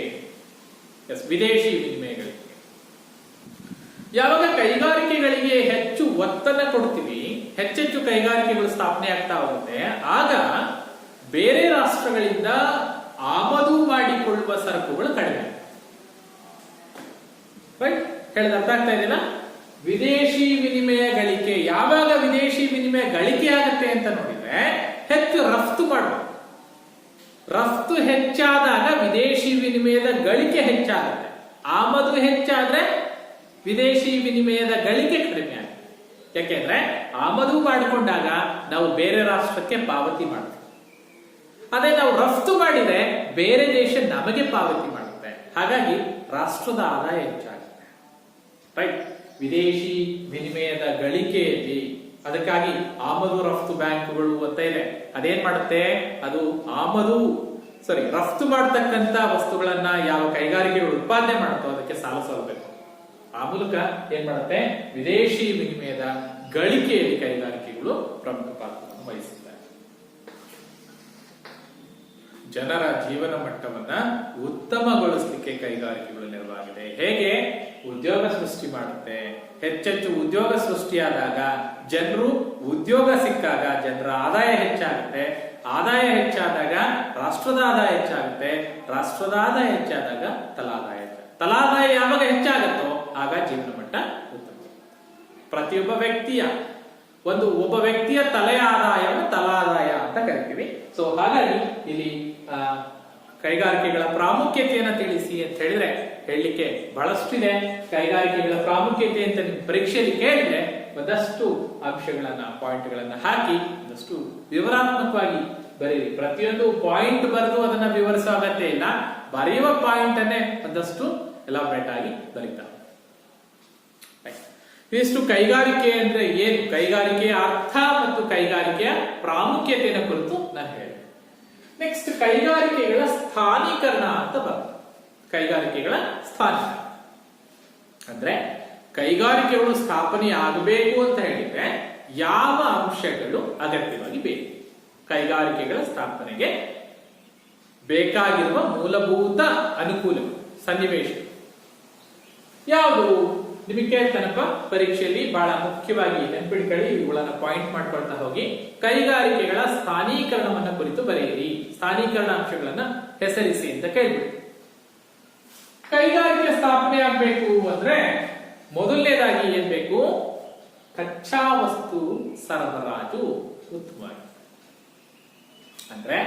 [SPEAKER 1] ವಿದೇಶಿ ವಿನಿಮಯ ಗಳಿಕೆ. ಯಾವಾಗ ಕೈಗಾರಿಕೆಗಳಿಗೆ ಹೆಚ್ಚು ಒತ್ತನ್ನ ಕೊಡ್ತೀವಿ, ಹೆಚ್ಚೆಚ್ಚು ಕೈಗಾರಿಕೆಗಳು ಸ್ಥಾಪನೆ ಆಗ್ತಾ ಹೋಗುತ್ತೆ, ಆಗ ಬೇರೆ ರಾಷ್ಟ್ರಗಳಿಂದ ಆಮದು ಮಾಡಿಕೊಳ್ಳುವ ಸರಕುಗಳು ಕಡಿಮೆ. ರೈಟ್? ಹೇಳಿದ ಅರ್ಥ ಆಗ್ತಾ ಇದೆಯಲ್ಲ? ವಿದೇಶಿ ವಿನಿಮಯ ಗಳಿಕೆ. ಯಾವಾಗ ವಿದೇಶಿ ವಿನಿಮಯ ಗಳಿಕೆ ಆಗುತ್ತೆ ಅಂತ ನೋಡಿದ್ರೆ ಹೆಚ್ಚು ರಫ್ತು ಮಾಡಬೇಕು. ರಫ್ತು ಹೆಚ್ಚಾದಾಗ ವಿದೇಶಿ ವಿನಿಮಯದ ಗಳಿಕೆ ಹೆಚ್ಚಾಗುತ್ತೆ. ಆಮದು ಹೆಚ್ಚಾದ್ರೆ ವಿದೇಶಿ ವಿನಿಮಯದ ಗಳಿಕೆ ಕಡಿಮೆ ಆಗುತ್ತೆ. ಯಾಕೆಂದ್ರೆ ಆಮದು ಮಾಡಿಕೊಂಡಾಗ ನಾವು ಬೇರೆ ರಾಷ್ಟ್ರಕ್ಕೆ ಪಾವತಿ ಮಾಡ್ತೀವಿ. ಅದೇ ನಾವು ರಫ್ತು ಮಾಡಿದ್ರೆ ಬೇರೆ ದೇಶ ನಮಗೆ ಪಾವತಿ ಮಾಡುತ್ತೆ. ಹಾಗಾಗಿ ರಾಷ್ಟ್ರದ ಆದಾಯ ಹೆಚ್ಚಾಗುತ್ತೆ. ರೈಟ್? ವಿದೇಶಿ ವಿನಿಮಯದ ಗಳಿಕೆಯಲ್ಲಿ. ಅದಕ್ಕಾಗಿ ಆಮದು ರಫ್ತು ಬ್ಯಾಂಕುಗಳು ಅಂತ ಇದೆ. ಅದೇನ್ ಮಾಡುತ್ತೆ, ಅದು ರಫ್ತು ಮಾಡತಕ್ಕಂತ ವಸ್ತುಗಳನ್ನ ಯಾವ ಕೈಗಾರಿಕೆಗಳು ಉತ್ಪಾದನೆ ಮಾಡುತ್ತೋ ಅದಕ್ಕೆ ಸಾಲ ಸಲ್ಲಬೇಕು. ಆ ಮೂಲಕ ಏನ್ ಮಾಡುತ್ತೆ, ವಿದೇಶಿ ವಿನಿಮಯದ ಗಳಿಕೆಯಲ್ಲಿ ಕೈಗಾರಿಕೆಗಳು ಪ್ರಮುಖ ಪಾತ್ರವನ್ನು ವಹಿಸುತ್ತಾರೆ. ಜನರ ಜೀವನ ಮಟ್ಟವನ್ನ ಉತ್ತಮಗೊಳಿಸಲಿಕ್ಕೆ ಕೈಗಾರಿಕೆಗಳು ನೆರವಾಗಿದೆ. ಹೇಗೆ? ಉದ್ಯೋಗ ಸೃಷ್ಟಿ ಮಾಡುತ್ತೆ. ಹೆಚ್ಚೆಚ್ಚು ಉದ್ಯೋಗ ಸೃಷ್ಟಿಯಾದಾಗ, ಜನರು ಉದ್ಯೋಗ ಸಿಕ್ಕಾಗ ಜನರ ಆದಾಯ ಹೆಚ್ಚಾಗುತ್ತೆ. ಆದಾಯ ಹೆಚ್ಚಾದಾಗ ರಾಷ್ಟ್ರದ ಆದಾಯ ಹೆಚ್ಚಾಗುತ್ತೆ. ರಾಷ್ಟ್ರದ ಆದಾಯ ಹೆಚ್ಚಾದಾಗ ತಲಾದಾಯ ಯಾವಾಗ ಹೆಚ್ಚಾಗುತ್ತೋ ಆಗ ಜೀವನ ಮಟ್ಟ ಉತ್ತಮ. ಪ್ರತಿಯೊಬ್ಬ ವ್ಯಕ್ತಿಯ ಒಬ್ಬ ವ್ಯಕ್ತಿಯ ತಲೆಯ ಆದಾಯವನ್ನು ತಲಾದಾಯ ಅಂತ ಕರಿತೀವಿ. ಸೊ ಹಾಗಾಗಿ ಇಲ್ಲಿ ಕೈಗಾರಿಕೆಗಳ ಪ್ರಾಮುಖ್ಯತೆಯನ್ನು ತಿಳಿಸಿ ಅಂತ ಹೇಳಿದ್ರೆ ಹೇಳಲಿಕ್ಕೆ ಬಹಳಷ್ಟಿದೆ. ಕೈಗಾರಿಕೆಗಳ ಪ್ರಾಮುಖ್ಯತೆ ಅಂತ ನೀವು ಪರೀಕ್ಷೆಯಲ್ಲಿ ಕೇಳಿದ್ರೆ ಒಂದಷ್ಟು ಅಂಶಗಳನ್ನ ಪಾಯಿಂಟ್ಗಳನ್ನ ಹಾಕಿ ಒಂದಷ್ಟು ವಿವರಾತ್ಮಕವಾಗಿ ಬರೀರಿ. ಪ್ರತಿಯೊಂದು ಪಾಯಿಂಟ್ ಬರೆದು ಅದನ್ನ ವಿವರಿಸೋ ಅಗತ್ಯ ಇಲ್ಲ. ಬರೆಯುವ ಪಾಯಿಂಟ್ ಅನ್ನೇ ಒಂದಷ್ಟು ಎಲಾಬ್ರೇಟ್ ಆಗಿ ಬರೀತಾರೆ. ಇಷ್ಟು ಕೈಗಾರಿಕೆ ಅಂದ್ರೆ ಏನು, ಕೈಗಾರಿಕೆಯ ಅರ್ಥ ಮತ್ತು ಕೈಗಾರಿಕೆಯ ಪ್ರಾಮುಖ್ಯತೆಯನ್ನು ಕುರಿತು ನಾನು ಹೇಳಿದೆ. ನೆಕ್ಸ್ಟ್ ಕೈಗಾರಿಕೆಗಳ ಸ್ಥಾನೀಕರಣ ಅಂತ ಬರ್ತದೆ. ಕೈಗಾರಿಕೆಗಳ ಸ್ಥಾನೀಕರಣ ಅಂದ್ರೆ ಕೈಗಾರಿಕೆಗಳು ಸ್ಥಾಪನೆ ಆಗಬೇಕು ಅಂತ ಹೇಳಿದ್ರೆ ಯಾವ ಅಂಶಗಳು ಅಗತ್ಯವಾಗಿ ಬೇಕು? ಕೈಗಾರಿಕೆಗಳ ಸ್ಥಾಪನೆಗೆ ಬೇಕಾಗಿರುವ ಮೂಲಭೂತ ಅನುಕೂಲಗಳು, ಸನ್ನಿವೇಶ ಯಾವುದು? ನಿಮಗೆ ಕೇಳ್ತಾನಪ್ಪ ಪರೀಕ್ಷೆಯಲ್ಲಿ, ಬಹಳ ಮುಖ್ಯವಾಗಿ ನೆನಪಿಟ್ಕೊಳ್ಳಿ, ಇವುಗಳನ್ನ ಪಾಯಿಂಟ್ ಮಾಡ್ಕೊಳ್ತಾ ಹೋಗಿ. ಕೈಗಾರಿಕೆಗಳ ಸ್ಥಾನೀಕರಣವನ್ನ ಕುರಿತು ಬರೆಯಿರಿ. ಸ್ಥಾನೀಕರಣ ಅಂಶಗಳನ್ನ ಹೆಸರಿಸಿ ಅಂತ ಕೇಳ್ಬಿಡಿ. ಕೈಗಾರಿಕೆ ಸ್ಥಾಪನೆ ಆಗ್ಬೇಕು ಅಂದ್ರೆ ಮೊದಲನೇದಾಗಿ ಏನ್ ಬೇಕು? ಕಚ್ಚಾ ವಸ್ತು ಸರಬರಾಜು ಉತ್ತಮವಾಗಿ. ಅಂದ್ರೆ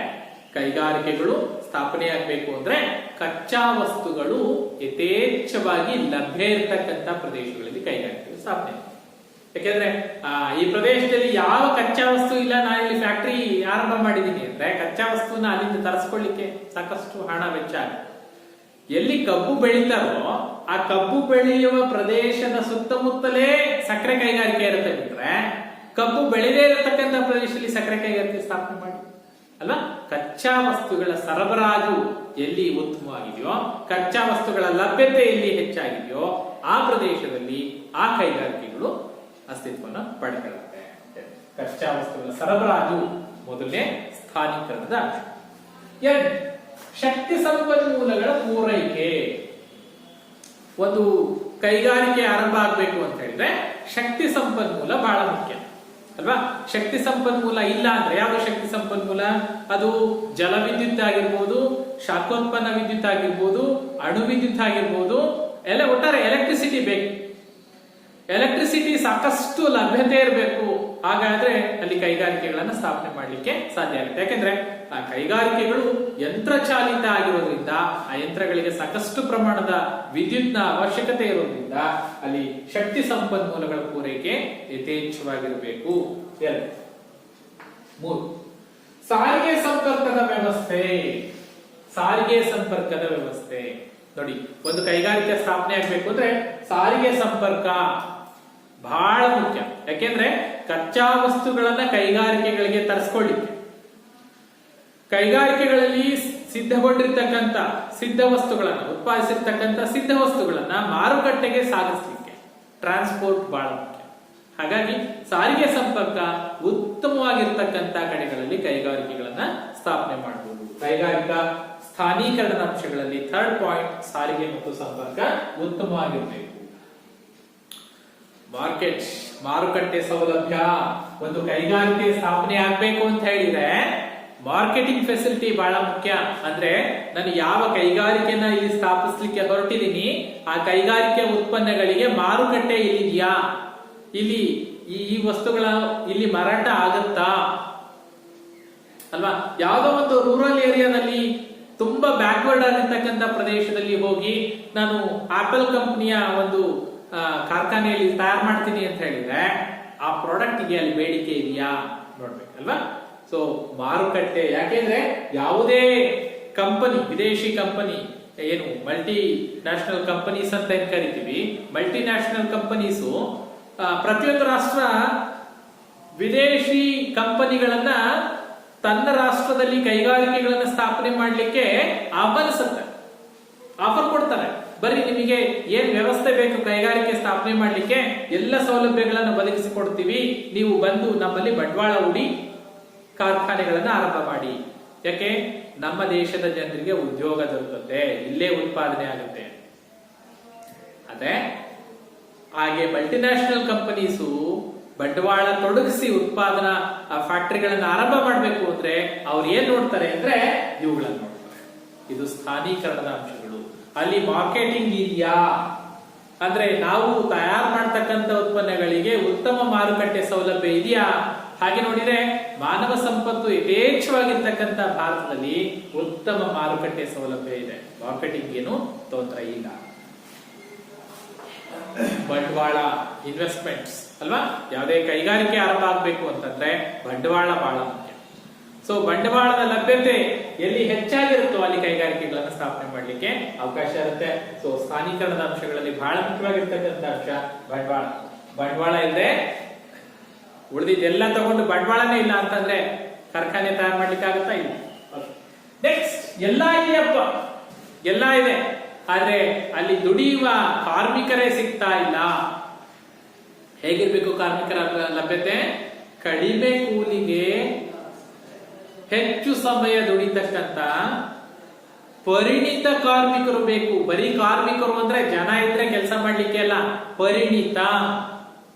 [SPEAKER 1] ಕೈಗಾರಿಕೆಗಳು ಸ್ಥಾಪನೆ ಆಗ್ಬೇಕು ಅಂದ್ರೆ ಕಚ್ಚಾ ವಸ್ತುಗಳು ಯಥೇಚ್ಛವಾಗಿ ಲಭ್ಯ ಇರತಕ್ಕಂತ ಪ್ರದೇಶಗಳಲ್ಲಿ ಕೈಗಾರಿಕೆಗಳು ಸ್ಥಾಪನೆ. ಯಾಕೆಂದ್ರೆ ಈ ಪ್ರದೇಶದಲ್ಲಿ ಯಾವ ಕಚ್ಚಾ ವಸ್ತು ಇಲ್ಲ, ನಾನು ಇಲ್ಲಿ ಫ್ಯಾಕ್ಟರಿ ಆರಂಭ ಮಾಡಿದ್ದೀನಿ ಅಂದ್ರೆ ಕಚ್ಚಾ ವಸ್ತುನ ಅಲ್ಲಿಂದ ತರಿಸ್ಕೊಳ್ಳಿಕ್ಕೆ ಸಾಕಷ್ಟು ಹಣ ವೆಚ್ಚ ಆಗುತ್ತೆ. ಎಲ್ಲಿ ಕಬ್ಬು ಬೆಳೀತಾರೋ ಆ ಕಬ್ಬು ಬೆಳೆಯುವ ಪ್ರದೇಶದ ಸುತ್ತಮುತ್ತಲೇ ಸಕ್ಕರೆ ಕೈಗಾರಿಕೆ ಇರುತ್ತೆ ಬಿಟ್ರೆ ಕಬ್ಬು ಬೆಳೆದೇ ಇರತಕ್ಕಂತ ಪ್ರದೇಶದಲ್ಲಿ ಸಕ್ಕರೆ ಕೈಗಾರಿಕೆ ಸ್ಥಾಪನೆ ಮಾಡಿ ಅಲ್ವಾ? ಕಚ್ಚಾ ವಸ್ತುಗಳ ಸರಬರಾಜು ಎಲ್ಲಿ ಉತ್ತಮವಾಗಿದೆಯೋ, ಕಚ್ಚಾ ವಸ್ತುಗಳ ಲಭ್ಯತೆ ಎಲ್ಲಿ ಹೆಚ್ಚಾಗಿದೆಯೋ ಆ ಪ್ರದೇಶದಲ್ಲಿ ಆ ಕೈಗಾರಿಕೆಗಳು ಅಸ್ತಿತ್ವವನ್ನು ಪಡೆದುಕೊಳ್ಳುತ್ತೆ. ಕಚ್ಚಾ ವಸ್ತುಗಳ ಸರಬರಾಜು ಮೊದಲನೇ ಸ್ಥಾನೀಕರಣದ ಅಂಶ. ಎರಡು, ಶಕ್ತಿ ಸಂಪನ್ಮೂಲಗಳ ಪೂರೈಕೆ. ಒಂದು ಕೈಗಾರಿಕೆ ಆರಂಭ ಆಗಬೇಕು ಅಂತ ಹೇಳಿದ್ರೆ ಶಕ್ತಿ ಸಂಪನ್ಮೂಲ ಬಹಳ ಮುಖ್ಯ ಅಲ್ವಾ? ಶಕ್ತಿ ಸಂಪನ್ಮೂಲ ಇಲ್ಲ ಅಂದ್ರೆ ಯಾವ ಶಕ್ತಿ ಸಂಪನ್ಮೂಲ? ಅದು ಜಲ ವಿದ್ಯುತ್ ಆಗಿರ್ಬೋದು, ಶಾಖೋತ್ಪನ್ನ ವಿದ್ಯುತ್ ಆಗಿರ್ಬೋದು, ಅಣು ವಿದ್ಯುತ್ ಆಗಿರ್ಬೋದು, ಒಟ್ಟಾರೆ ಎಲೆಕ್ಟ್ರಿಸಿಟಿ ಬೇಕು. ಎಲೆಕ್ಟ್ರಿಸಿಟಿ ಸಾಕಷ್ಟು ಲಭ್ಯತೆ ಇರಬೇಕು. ಹಾಗಾದ್ರೆ ಅಲ್ಲಿ ಕೈಗಾರಿಕೆಗಳನ್ನ ಸ್ಥಾಪನೆ ಮಾಡಲಿಕ್ಕೆ ಸಾಧ್ಯ ಆಗುತ್ತೆ. ಯಾಕೆಂದ್ರೆ ಆ ಕೈಗಾರಿಕೆಗಳು ಯಂತ್ರ ಚಾಲಿತ ಆಗಿರೋದ್ರಿಂದ ಆ ಯಂತ್ರಗಳಿಗೆ ಸಾಕಷ್ಟು ಪ್ರಮಾಣದ ವಿದ್ಯುತ್ನ ಅವಶ್ಯಕತೆ ಇರೋದ್ರಿಂದ ಅಲ್ಲಿ ಶಕ್ತಿ ಸಂಪನ್ಮೂಲಗಳ ಪೂರೈಕೆ ಯಥೇಚ್ಛವಾಗಿರಬೇಕು. 3, ಸಾರಿಗೆ ಸಂಪರ್ಕದ ವ್ಯವಸ್ಥೆ. ಸಾರಿಗೆ ಸಂಪರ್ಕದ ವ್ಯವಸ್ಥೆ ನೋಡಿ, ಒಂದು ಕೈಗಾರಿಕೆ ಸ್ಥಾಪನೆ ಆಗ್ಬೇಕು ಅಂದ್ರೆ ಸಾರಿಗೆ ಸಂಪರ್ಕ ಬಹಳ ಮುಖ್ಯ. ಯಾಕೆಂದ್ರೆ ಕಚ್ಚಾ ವಸ್ತುಗಳನ್ನ ಕೈಗಾರಿಕೆಗಳಿಗೆ ತರಿಸ್ಕೊಳ್ಳಿಕ್ಕೆ, ಕೈಗಾರಿಕೆಗಳಲ್ಲಿ ಸಿದ್ಧಗೊಂಡಿರ್ತಕ್ಕಂಥ ಸಿದ್ಧ ವಸ್ತುಗಳನ್ನ, ಉತ್ಪಾದಿಸಿರ್ತಕ್ಕಂಥ ಸಿದ್ಧ ವಸ್ತುಗಳನ್ನ ಮಾರುಕಟ್ಟೆಗೆ ಸಾಗಿಸ್ಲಿಕ್ಕೆ ಟ್ರಾನ್ಸ್ಪೋರ್ಟ್ ಬಹಳ ಮುಖ್ಯ. ಹಾಗಾಗಿ ಸಾರಿಗೆ ಸಂಪರ್ಕ ಉತ್ತಮವಾಗಿರ್ತಕ್ಕಂಥ ಕಡೆಗಳಲ್ಲಿ ಕೈಗಾರಿಕೆಗಳನ್ನ ಸ್ಥಾಪನೆ ಮಾಡಬಹುದು. ಕೈಗಾರಿಕಾ ಸ್ಥಾನೀಕರಣದ ಅಂಶಗಳಲ್ಲಿ 3rd ಪಾಯಿಂಟ್ ಸಾರಿಗೆ ಮತ್ತು ಸಂಪರ್ಕ ಉತ್ತಮವಾಗಿರಬೇಕು. ಮಾರುಕಟ್ಟೆ ಸೌಲಭ್ಯ. ಒಂದು ಕೈಗಾರಿಕೆ ಸ್ಥಾಪನೆ ಆಗ್ಬೇಕು ಅಂತ ಹೇಳಿದ್ರೆ ಮಾರ್ಕೆಟಿಂಗ್ ಫೆಸಿಲಿಟಿ ಬಹಳ ಮುಖ್ಯ. ಅಂದ್ರೆ ನಾನು ಯಾವ ಕೈಗಾರಿಕೆನ ಇಲ್ಲಿ ಸ್ಥಾಪಿಸ್ಲಿಕ್ಕೆ ಹೊರಟಿದ್ದೀನಿ ಆ ಕೈಗಾರಿಕೆ ಉತ್ಪನ್ನಗಳಿಗೆ ಮಾರುಕಟ್ಟೆ ಇಲ್ಲಿದೆಯಾ, ಇಲ್ಲಿ ಈ ವಸ್ತುಗಳ ಇಲ್ಲಿ ಮಾರಾಟ ಆಗತ್ತಾ ಅಲ್ವಾ? ಯಾವುದೋ ಒಂದು ರೂರಲ್ ಏರಿಯಾದಲ್ಲಿ ತುಂಬಾ ಬ್ಯಾಕ್ವರ್ಡ್ ಆಗಿರ್ತಕ್ಕಂಥ ಪ್ರದೇಶದಲ್ಲಿ ಹೋಗಿ ನಾನು ಆಪಲ್ ಕಂಪನಿಯ ಒಂದು ಕಾರ್ಖಾನೆಯಲ್ಲಿ ತಯಾರು ಮಾಡ್ತೀನಿ ಅಂತ ಹೇಳಿದ್ರೆ ಆ ಪ್ರಾಡಕ್ಟ್ಗೆ ಅಲ್ಲಿ ಬೇಡಿಕೆ ಇದೆಯಾ ನೋಡ್ಬೇಕಲ್ವಾ? ಸೊ ಮಾರುಕಟ್ಟೆ, ಯಾಕೆಂದ್ರೆ ಯಾವುದೇ ಕಂಪನಿ, ವಿದೇಶಿ ಕಂಪನಿ ಏನು ಮಲ್ಟಿ ನ್ಯಾಷನಲ್ ಕಂಪನೀಸ್ ಅಂತ ಏನ್ ಕರಿತೀವಿ, ಮಲ್ಟಿ ನ್ಯಾಷನಲ್ ಕಂಪನೀಸು ಪ್ರತಿಯೊಂದು ರಾಷ್ಟ್ರ ವಿದೇಶಿ ಕಂಪನಿಗಳನ್ನ ತನ್ನ ರಾಷ್ಟ್ರದಲ್ಲಿ ಕೈಗಾರಿಕೆಗಳನ್ನ ಸ್ಥಾಪನೆ ಮಾಡಲಿಕ್ಕೆ ಆಹ್ವಾನಿಸುತ್ತೆ, ಆಫರ್ ಕೊಡ್ತಾರೆ. ಬರೀ ನಿಮಗೆ ಏನ್ ವ್ಯವಸ್ಥೆ ಬೇಕು ಕೈಗಾರಿಕೆ ಸ್ಥಾಪನೆ ಮಾಡಲಿಕ್ಕೆ ಎಲ್ಲ ಸೌಲಭ್ಯಗಳನ್ನು ಒದಗಿಸಿಕೊಡ್ತೀವಿ, ನೀವು ಬಂದು ನಮ್ಮಲ್ಲಿ ಬಂಡವಾಳ ಹೂಡಿ ಕಾರ್ಖಾನೆಗಳನ್ನ ಆರಂಭ ಮಾಡಿ. ಯಾಕೆ? ನಮ್ಮ ದೇಶದ ಜನರಿಗೆ ಉದ್ಯೋಗ ದೊರಕುತ್ತೆ, ಇಲ್ಲೇ ಉತ್ಪಾದನೆ ಆಗುತ್ತೆ. ಅದೇ ಹಾಗೆ ಮಲ್ಟಿನ್ಯಾಷನಲ್ ಕಂಪನೀಸು ಬಂಡವಾಳ ತೊಡಗಿಸಿ ಉತ್ಪಾದನಾ ಫ್ಯಾಕ್ಟರಿಗಳನ್ನ ಆರಂಭ ಮಾಡಬೇಕು ಅಂದ್ರೆ ಅವ್ರು ಏನ್ ನೋಡ್ತಾರೆ ಅಂದ್ರೆ ಇವುಗಳನ್ನು ನೋಡ್ತಾರೆ. ಇದು ಸ್ಥಾನೀಕರಣದ ಅಂಶಗಳು. ಅಲ್ಲಿ ಮಾರ್ಕೆಟಿಂಗ್ ಇದೆಯಾ ಅಂದ್ರೆ ನಾವು ತಯಾರು ಮಾಡ್ತಕ್ಕಂಥ ಉತ್ಪನ್ನಗಳಿಗೆ ಉತ್ತಮ ಮಾರುಕಟ್ಟೆ ಸೌಲಭ್ಯ ಇದೆಯಾ? ಹಾಗೆ ನೋಡಿದ್ರೆ ಮಾನವ ಸಂಪತ್ತು ಯಥೇಚ್ಛವಾಗಿರ್ತಕ್ಕಂಥ ಭಾರತದಲ್ಲಿ ಉತ್ತಮ ಮಾರುಕಟ್ಟೆ ಸೌಲಭ್ಯ ಇದೆ. ಮಾರ್ಕೆಟಿಂಗ್ ಏನು ತೊಂದರೆ ಇಲ್ಲ. ಬಂಡವಾಳ, ಇನ್ವೆಸ್ಟ್ಮೆಂಟ್ಸ್ ಅಲ್ವಾ, ಯಾವುದೇ ಕೈಗಾರಿಕೆ ಆರಂಭ ಆಗಬೇಕು ಅಂತಂದ್ರೆ ಬಂಡವಾಳ ಬಹಳ ಮುಖ್ಯ. ಸೊ ಬಂಡವಾಳದ ಲಭ್ಯತೆ ಎಲ್ಲಿ ಹೆಚ್ಚಾಗಿರುತ್ತೋ ಅಲ್ಲಿ ಕೈಗಾರಿಕೆಗಳನ್ನು ಸ್ಥಾಪನೆ ಮಾಡಲಿಕ್ಕೆ ಅವಕಾಶ ಇರುತ್ತೆ. ಸೊ ಸ್ಥಾನೀಕರಣದ ಅಂಶಗಳಲ್ಲಿ ಬಹಳ ಮುಖ್ಯವಾಗಿರ್ತಕ್ಕಂಥ ಅಂಶ ಬಂಡವಾಳ. ಬಂಡವಾಳ ಇಲ್ಲದೆ ಉಳಿದಿದ್ದೆಲ್ಲ ತಗೊಂಡು ಬಂಡವಾಳನೇ ಇಲ್ಲ ಅಂತಂದ್ರೆ ಕಾರ್ಖಾನೆ ತಯಾರು ಮಾಡ್ಲಿಕ್ಕೆ ಆಗುತ್ತಾ? ಇಲ್ಲ. ನೆಕ್ಸ್ಟ್, ಎಲ್ಲ ಇದೆಯಪ್ಪ, ಎಲ್ಲ ಇದೆ, ಆದ್ರೆ ಅಲ್ಲಿ ದುಡಿಯುವ ಕಾರ್ಮಿಕರೇ ಸಿಗ್ತಾ ಇಲ್ಲ. ಹೇಗಿರ್ಬೇಕು ಕಾರ್ಮಿಕರ ಲಭ್ಯತೆ? ಕಡಿಮೆ ಕೂಲಿಗೆ ಹೆಚ್ಚು ಸಮಯ ದುಡಿತಕ್ಕಂತ ಪರಿಣಿತ ಕಾರ್ಮಿಕರು ಬೇಕು. ಬರೀ ಕಾರ್ಮಿಕರು ಅಂದ್ರೆ ಜನ ಇದ್ರೆ ಕೆಲಸ ಮಾಡ್ಲಿಕ್ಕೆ ಅಲ್ಲ, ಪರಿಣಿತ.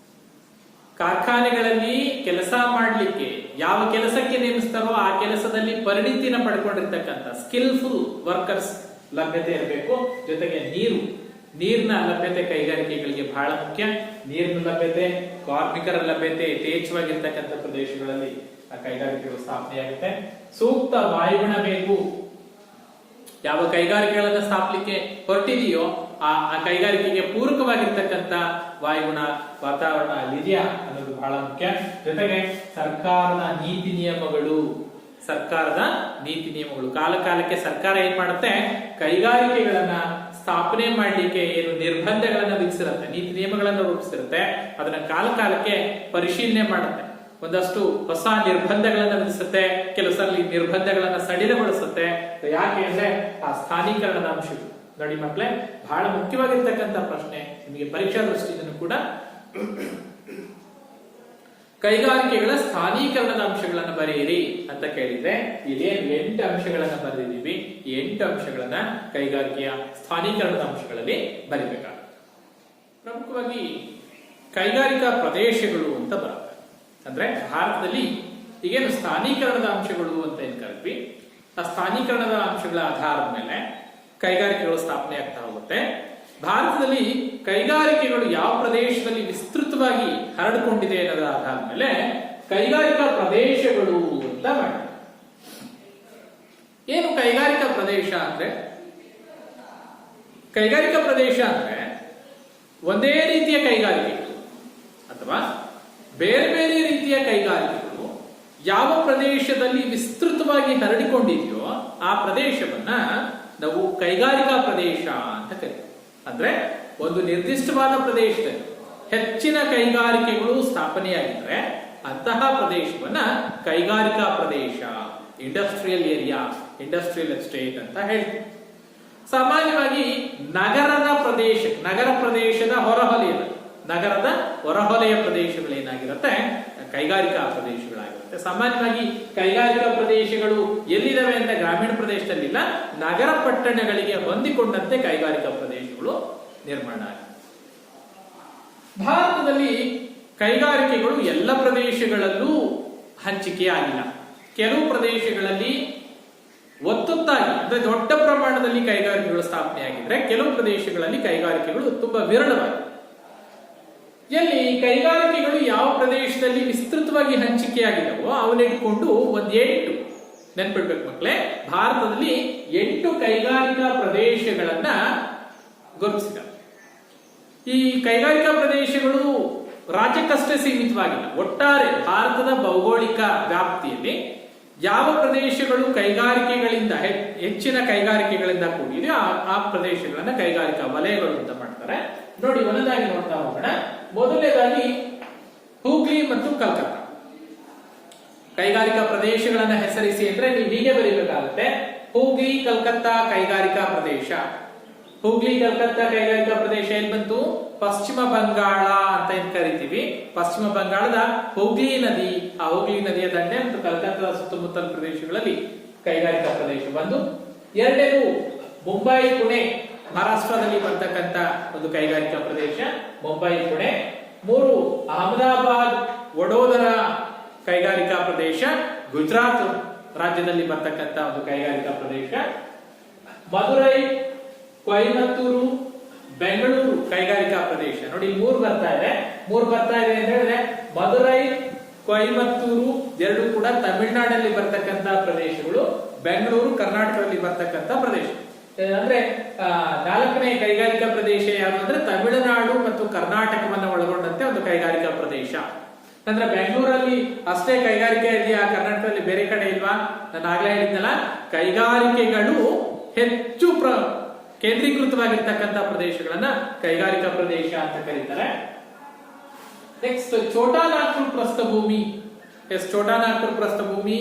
[SPEAKER 1] ಕಾರ್ಖಾನೆಗಳಲ್ಲಿ ಕೆಲಸ ಮಾಡ್ಲಿಕ್ಕೆ ಯಾವ ಕೆಲಸಕ್ಕೆ ನೇಮಿಸ್ತಾರೋ ಆ ಕೆಲಸದಲ್ಲಿ ಪರಿಣಿತಿನ ಪಡ್ಕೊಂಡಿರ್ತಕ್ಕಂಥ ಸ್ಕಿಲ್ಫುಲ್ ವರ್ಕರ್ಸ್ ಲಭ್ಯತೆ ಇರಬೇಕು. ಜೊತೆಗೆ ನೀರಿನ ಲಭ್ಯತೆ ಕೈಗಾರಿಕೆಗಳಿಗೆ ಬಹಳ ಮುಖ್ಯ. ನೀರಿನ ಲಭ್ಯತೆ, ಕಾರ್ಮಿಕರ ಲಭ್ಯತೆ ಯಥೇಚ್ಛವಾಗಿರ್ತಕ್ಕಂಥ ಪ್ರದೇಶಗಳಲ್ಲಿ ಕೈಗಾರಿಕೆಗಳು ಸ್ಥಾಪನೆಯಾಗುತ್ತೆ. ಸೂಕ್ತ ವಾಯುಗುಣ ಬೇಕು. ಯಾವ ಕೈಗಾರಿಕೆಗಳನ್ನ ಸ್ಥಾಪಲಿಕ್ಕೆ ಹೊರಟಿದೆಯೋ ಆ ಕೈಗಾರಿಕೆಗೆ ಪೂರಕವಾಗಿರ್ತಕ್ಕಂಥ ವಾಯುಗುಣ, ವಾತಾವರಣ ಅಲ್ಲಿದೆಯಾ ಅನ್ನೋದು ಬಹಳ ಮುಖ್ಯ. ಜೊತೆಗೆ ಸರ್ಕಾರದ ನೀತಿ ನಿಯಮಗಳು, ಕಾಲ ಕಾಲಕ್ಕೆ ಸರ್ಕಾರ ಏನ್ ಮಾಡುತ್ತೆ, ಕೈಗಾರಿಕೆಗಳನ್ನ ಸ್ಥಾಪನೆ ಮಾಡಲಿಕ್ಕೆ ಏನು ನಿರ್ಬಂಧಗಳನ್ನ ವಿಧಿಸಿರುತ್ತೆ, ನೀತಿ ನಿಯಮಗಳನ್ನು ರೂಪಿಸಿರುತ್ತೆ, ಅದನ್ನ ಕಾಲ ಕಾಲಕ್ಕೆ ಪರಿಶೀಲನೆ ಮಾಡುತ್ತೆ. ಒಂದಷ್ಟು ಹೊಸ ನಿರ್ಬಂಧಗಳನ್ನ ವಿಧಿಸುತ್ತೆ, ಕೆಲವು ಸಲ ನಿರ್ಬಂಧಗಳನ್ನ ಸಡಿಲಗೊಳಿಸುತ್ತೆ. ಯಾಕೆ ಅಂದ್ರೆ ಆ ಸ್ಥಾನೀಕರಣದ ಅಂಶಗಳು. ನೋಡಿ ಮಕ್ಕಳೇ, ಬಹಳ ಮುಖ್ಯವಾಗಿರ್ತಕ್ಕಂಥ ಪ್ರಶ್ನೆ ನಿಮಗೆ ಪರೀಕ್ಷಾ ದೃಷ್ಟಿಯಿಂದ ಕೂಡ. ಕೈಗಾರಿಕೆಗಳ ಸ್ಥಾನೀಕರಣದ ಅಂಶಗಳನ್ನು ಬರೆಯಿರಿ ಅಂತ ಕೇಳಿದ್ರೆ ಇಲ್ಲಿ 8 ಅಂಶಗಳನ್ನ ಬರೆದಿದ್ದೀವಿ. ಈ 8 ಅಂಶಗಳನ್ನ ಕೈಗಾರಿಕೆಯ ಸ್ಥಾನೀಕರಣದ ಅಂಶಗಳಲ್ಲಿ ಬರೀಬೇಕಾಗುತ್ತೆ. ಪ್ರಮುಖವಾಗಿ ಕೈಗಾರಿಕಾ ಪ್ರದೇಶಗಳು ಅಂತ ಬರುತ್ತೆ. ಅಂದ್ರೆ ಭಾರತದಲ್ಲಿ ಈಗೇನು ಸ್ಥಾನೀಕರಣದ ಅಂಶಗಳು ಅಂತ ಏನ್ ಕರಿದ್ವಿ, ಆ ಸ್ಥಾನೀಕರಣದ ಅಂಶಗಳ ಆಧಾರದ ಮೇಲೆ ಕೈಗಾರಿಕೆಗಳು ಸ್ಥಾಪನೆ ಆಗ್ತಾ ಹೋಗುತ್ತೆ. ಭಾರತದಲ್ಲಿ ಕೈಗಾರಿಕೆಗಳು ಯಾವ ಪ್ರದೇಶದಲ್ಲಿ ವಿಸ್ತೃತವಾಗಿ ಹರಡಿಕೊಂಡಿದೆ ಅನ್ನೋದರ ಆಧಾರದ ಮೇಲೆ ಕೈಗಾರಿಕಾ ಪ್ರದೇಶಗಳು ಅಂತ ಮಾಡಿ. ಏನು ಕೈಗಾರಿಕಾ ಪ್ರದೇಶ ಅಂದ್ರೆ? ಕೈಗಾರಿಕಾ ಪ್ರದೇಶ ಅಂದ್ರೆ ಒಂದೇ ರೀತಿಯ ಕೈಗಾರಿಕೆಗಳು ಅಥವಾ ಬೇರೆ ಬೇರೆ ರೀತಿಯ ಕೈಗಾರಿಕೆಗಳು ಯಾವ ಪ್ರದೇಶದಲ್ಲಿ ವಿಸ್ತೃತವಾಗಿ ಹರಡಿಕೊಂಡಿದೆಯೋ ಆ ಪ್ರದೇಶವನ್ನ ನಾವು ಕೈಗಾರಿಕಾ ಪ್ರದೇಶ ಅಂತ ಕರಿತೀವಿ. ಅಂದ್ರೆ ಒಂದು ನಿರ್ದಿಷ್ಟವಾದ ಪ್ರದೇಶದಲ್ಲಿ ಹೆಚ್ಚಿನ ಕೈಗಾರಿಕೆಗಳು ಸ್ಥಾಪನೆಯಾಗಿದ್ರೆ ಅಂತಹ ಪ್ರದೇಶವನ್ನ ಕೈಗಾರಿಕಾ ಪ್ರದೇಶ, ಇಂಡಸ್ಟ್ರಿಯಲ್ ಏರಿಯಾ, ಇಂಡಸ್ಟ್ರಿಯಲ್ ಎಸ್ಟೇಟ್ ಅಂತ ಹೇಳ್ತೀವಿ. ಸಾಮಾನ್ಯವಾಗಿ ನಗರ ಪ್ರದೇಶದ ಹೊರಹೊಲೆಯ ಪ್ರದೇಶಗಳೇನಾಗಿರುತ್ತೆ, ಕೈಗಾರಿಕಾ ಪ್ರದೇಶಗಳಾಗಿರುತ್ತೆ. ಸಾಮಾನ್ಯವಾಗಿ ಕೈಗಾರಿಕಾ ಪ್ರದೇಶಗಳು ಎಲ್ಲಿದ್ದಾವೆ ಅಂತ ಗ್ರಾಮೀಣ ಪ್ರದೇಶದಲ್ಲಿಲ್ಲ, ನಗರ ಪಟ್ಟಣಗಳಿಗೆ ಹೊಂದಿಕೊಂಡಂತೆ ಕೈಗಾರಿಕಾ ಪ್ರದೇಶಗಳು ನಿರ್ಮಾಣ ಆಗಿದೆ. ಭಾರತದಲ್ಲಿ ಕೈಗಾರಿಕೆಗಳು ಎಲ್ಲ ಪ್ರದೇಶಗಳಲ್ಲೂ ಹಂಚಿಕೆ ಆಗಿಲ್ಲ. ಕೆಲವು ಪ್ರದೇಶಗಳಲ್ಲಿ ಒತ್ತೊತ್ತಾಗಿ ಅಂದ್ರೆ ದೊಡ್ಡ ಪ್ರಮಾಣದಲ್ಲಿ ಕೈಗಾರಿಕೆಗಳು ಸ್ಥಾಪನೆಯಾಗಿದ್ರೆ ಕೆಲವು ಪ್ರದೇಶಗಳಲ್ಲಿ ಕೈಗಾರಿಕೆಗಳು ತುಂಬಾ ವಿರಳವಾಗಿವೆ. ಎಲ್ಲಿ ಕೈಗಾರಿಕೆಗಳು ಯಾವ ಪ್ರದೇಶದಲ್ಲಿ ವಿಸ್ತೃತವಾಗಿ ಹಂಚಿಕೆಯಾಗಿದವೋ ಅವನ್ನಿಟ್ಟುಕೊಂಡು ಒಂದ್ 8 ನೆನ್ಪಿಡ್ಬೇಕು ಮಕ್ಕಳೇ. ಭಾರತದಲ್ಲಿ 8 ಕೈಗಾರಿಕಾ ಪ್ರದೇಶಗಳನ್ನ ಗುರುತಿಸಿದ. ಈ ಕೈಗಾರಿಕಾ ಪ್ರದೇಶಗಳು ರಾಜ್ಯಕ್ಕಷ್ಟೇ ಸೀಮಿತವಾಗಿಲ್ಲ. ಒಟ್ಟಾರೆ ಭಾರತದ ಭೌಗೋಳಿಕ ವ್ಯಾಪ್ತಿಯಲ್ಲಿ ಯಾವ ಪ್ರದೇಶಗಳು ಕೈಗಾರಿಕೆಗಳಿಂದ ಹೆಚ್ಚಿನ ಕೈಗಾರಿಕೆಗಳಿಂದ ಕೂಡಿದೆಯೋ ಆ ಪ್ರದೇಶಗಳನ್ನ ಕೈಗಾರಿಕಾ ವಲಯಗಳು ಅಂತ ಮಾಡ್ತಾರೆ. ನೋಡಿ ಒಂದೊಂದಾಗಿ ನೋಡ್ತಾ ಹೋಗೋಣ. ಮೊದಲನೇದಾಗಿ ಹೂಗ್ಲಿ ಮತ್ತು ಕಲ್ಕತ್ತಾ ಕೈಗಾರಿಕಾ ಪ್ರದೇಶಗಳನ್ನ ಹೆಸರಿಸಿ ಅಂದ್ರೆ ನೀವು ಹೀಗೆ ಬರೀಬೇಕಾಗುತ್ತೆ. ಹೂಗ್ಲಿ ಕಲ್ಕತ್ತಾ ಕೈಗಾರಿಕಾ ಪ್ರದೇಶ. ಹೂಗ್ಲಿ ಕಲ್ಕತ್ತಾ ಕೈಗಾರಿಕಾ ಪ್ರದೇಶ ಎಲ್ಲಿ ಬಂತು? ಪಶ್ಚಿಮ ಬಂಗಾಳ ಅಂತ ಏನ್ ಕರಿತೀವಿ. ಪಶ್ಚಿಮ ಬಂಗಾಳದ ಹೂಗ್ಲಿ ನದಿ, ಆ ಹೂಗ್ಲಿ ನದಿಯ ದಂಡೆ ಮತ್ತು ಕಲ್ಕತ್ತಾದ ಸುತ್ತಮುತ್ತಲ ಪ್ರದೇಶಗಳಲ್ಲಿ ಕೈಗಾರಿಕಾ ಪ್ರದೇಶ ಒಂದು. ಎರಡನೇದು ಮುಂಬೈ ಪುಣೆ, ಮಹಾರಾಷ್ಟ್ರದಲ್ಲಿ ಬರ್ತಕ್ಕಂತ ಒಂದು ಕೈಗಾರಿಕಾ ಪ್ರದೇಶ ಮುಂಬೈ ಪುಣೆ. ಮೂರು ಅಹಮದಾಬಾದ್ ವಡೋದರ ಕೈಗಾರಿಕಾ ಪ್ರದೇಶ, ಗುಜರಾತ್ ರಾಜ್ಯದಲ್ಲಿ ಬರ್ತಕ್ಕಂತ ಒಂದು ಕೈಗಾರಿಕಾ ಪ್ರದೇಶ. ಮದುರೈ, ಕೊಯಮತ್ತೂರು, ಬೆಂಗಳೂರು ಕೈಗಾರಿಕಾ ಪ್ರದೇಶ. ನೋಡಿ ಮೂರು ಬರ್ತಾ ಇದೆ ಅಂತ ಹೇಳಿದ್ರೆ ಮದುರೈ, ಕೊಯಮತ್ತೂರು ಎರಡು ಕೂಡ ತಮಿಳುನಾಡಲ್ಲಿ ಬರ್ತಕ್ಕಂತ ಪ್ರದೇಶಗಳು. ಬೆಂಗಳೂರು ಕರ್ನಾಟಕದಲ್ಲಿ ಬರ್ತಕ್ಕಂತ ಪ್ರದೇಶ. ಅಂದ್ರೆ ನಾಲ್ಕನೇ ಕೈಗಾರಿಕಾ ಪ್ರದೇಶ ಯಾವುದು ಅಂದ್ರೆ ತಮಿಳುನಾಡು ಮತ್ತು ಕರ್ನಾಟಕವನ್ನ ಒಳಗೊಂಡಂತೆ ಒಂದು ಕೈಗಾರಿಕಾ ಪ್ರದೇಶ. ಅಂದ್ರೆ ಬೆಂಗಳೂರಲ್ಲಿ ಅಷ್ಟೇ ಕೈಗಾರಿಕೆ ಇದೆಯಾ, ಕರ್ನಾಟಕದಲ್ಲಿ ಬೇರೆ ಕಡೆ ಇಲ್ವಾ? ನಾನು ಆಗ್ಲೇ ಹೇಳಿದ್ನಲ್ಲ, ಕೈಗಾರಿಕೆಗಳು ಹೆಚ್ಚು ಕೇಂದ್ರೀಕೃತವಾಗಿರ್ತಕ್ಕಂಥ ಪ್ರದೇಶಗಳನ್ನ ಕೈಗಾರಿಕಾ ಪ್ರದೇಶ ಅಂತ ಕರೀತಾರೆ. ನೆಕ್ಸ್ಟ್ ಛೋಟಾ ನಾಗ್ಪುರ್ ಪ್ರಸ್ಥಭೂಮಿ. ಛೋಟಾ ನಾಗ್ಪುರ್ ಪ್ರಸ್ಥಭೂಮಿ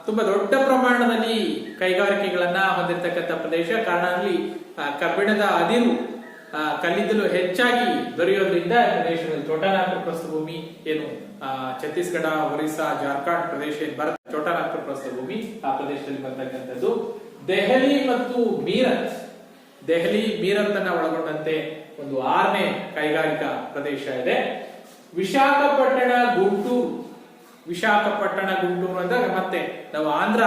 [SPEAKER 1] ತುಂಬಾ ದೊಡ್ಡ ಪ್ರಮಾಣದಲ್ಲಿ ಕೈಗಾರಿಕೆಗಳನ್ನ ಹೊಂದಿರತಕ್ಕಂಥ ಪ್ರದೇಶ. ಕಾರಣ ಅಲ್ಲಿ ಕಬ್ಬಿಣದ ಅದಿರು, ಕಲ್ಲಿದ್ದಲು ಹೆಚ್ಚಾಗಿ ದೊರೆಯೋದ್ರಿಂದ ಪ್ರದೇಶದಲ್ಲಿ ಛೋಟಾ ನಾಗ್ಪುರ್ ಪ್ರಸ್ಥಭೂಮಿ ಏನು ಛತ್ತೀಸ್ಗಢ, ಒರಿಸ್ಸಾ, ಜಾರ್ಖಂಡ್ ಪ್ರದೇಶ ಬರುತ್ತೆ. ಛೋಟಾ ನಾಗ್ಪುರ್ ಪ್ರಸ್ಥಭೂಮಿ ಆ ಪ್ರದೇಶದಲ್ಲಿ ಬರ್ತಕ್ಕಂಥದ್ದು. ದೆಹಲಿ ಮತ್ತು ಮೀರತ್, ದೆಹಲಿ ಮೀರತ್ ಅನ್ನ ಒಳಗೊಂಡಂತೆ ಒಂದು 6ನೇ ಕೈಗಾರಿಕಾ ಪ್ರದೇಶ ಇದೆ. ವಿಶಾಖಪಟ್ಟಣ, ಗುಂಟೂರು. ವಿಶಾಖಪಟ್ಟಣ, ಗುಂಟೂರು ಅಂದಾಗ ಮತ್ತೆ ನಾವು ಆಂಧ್ರ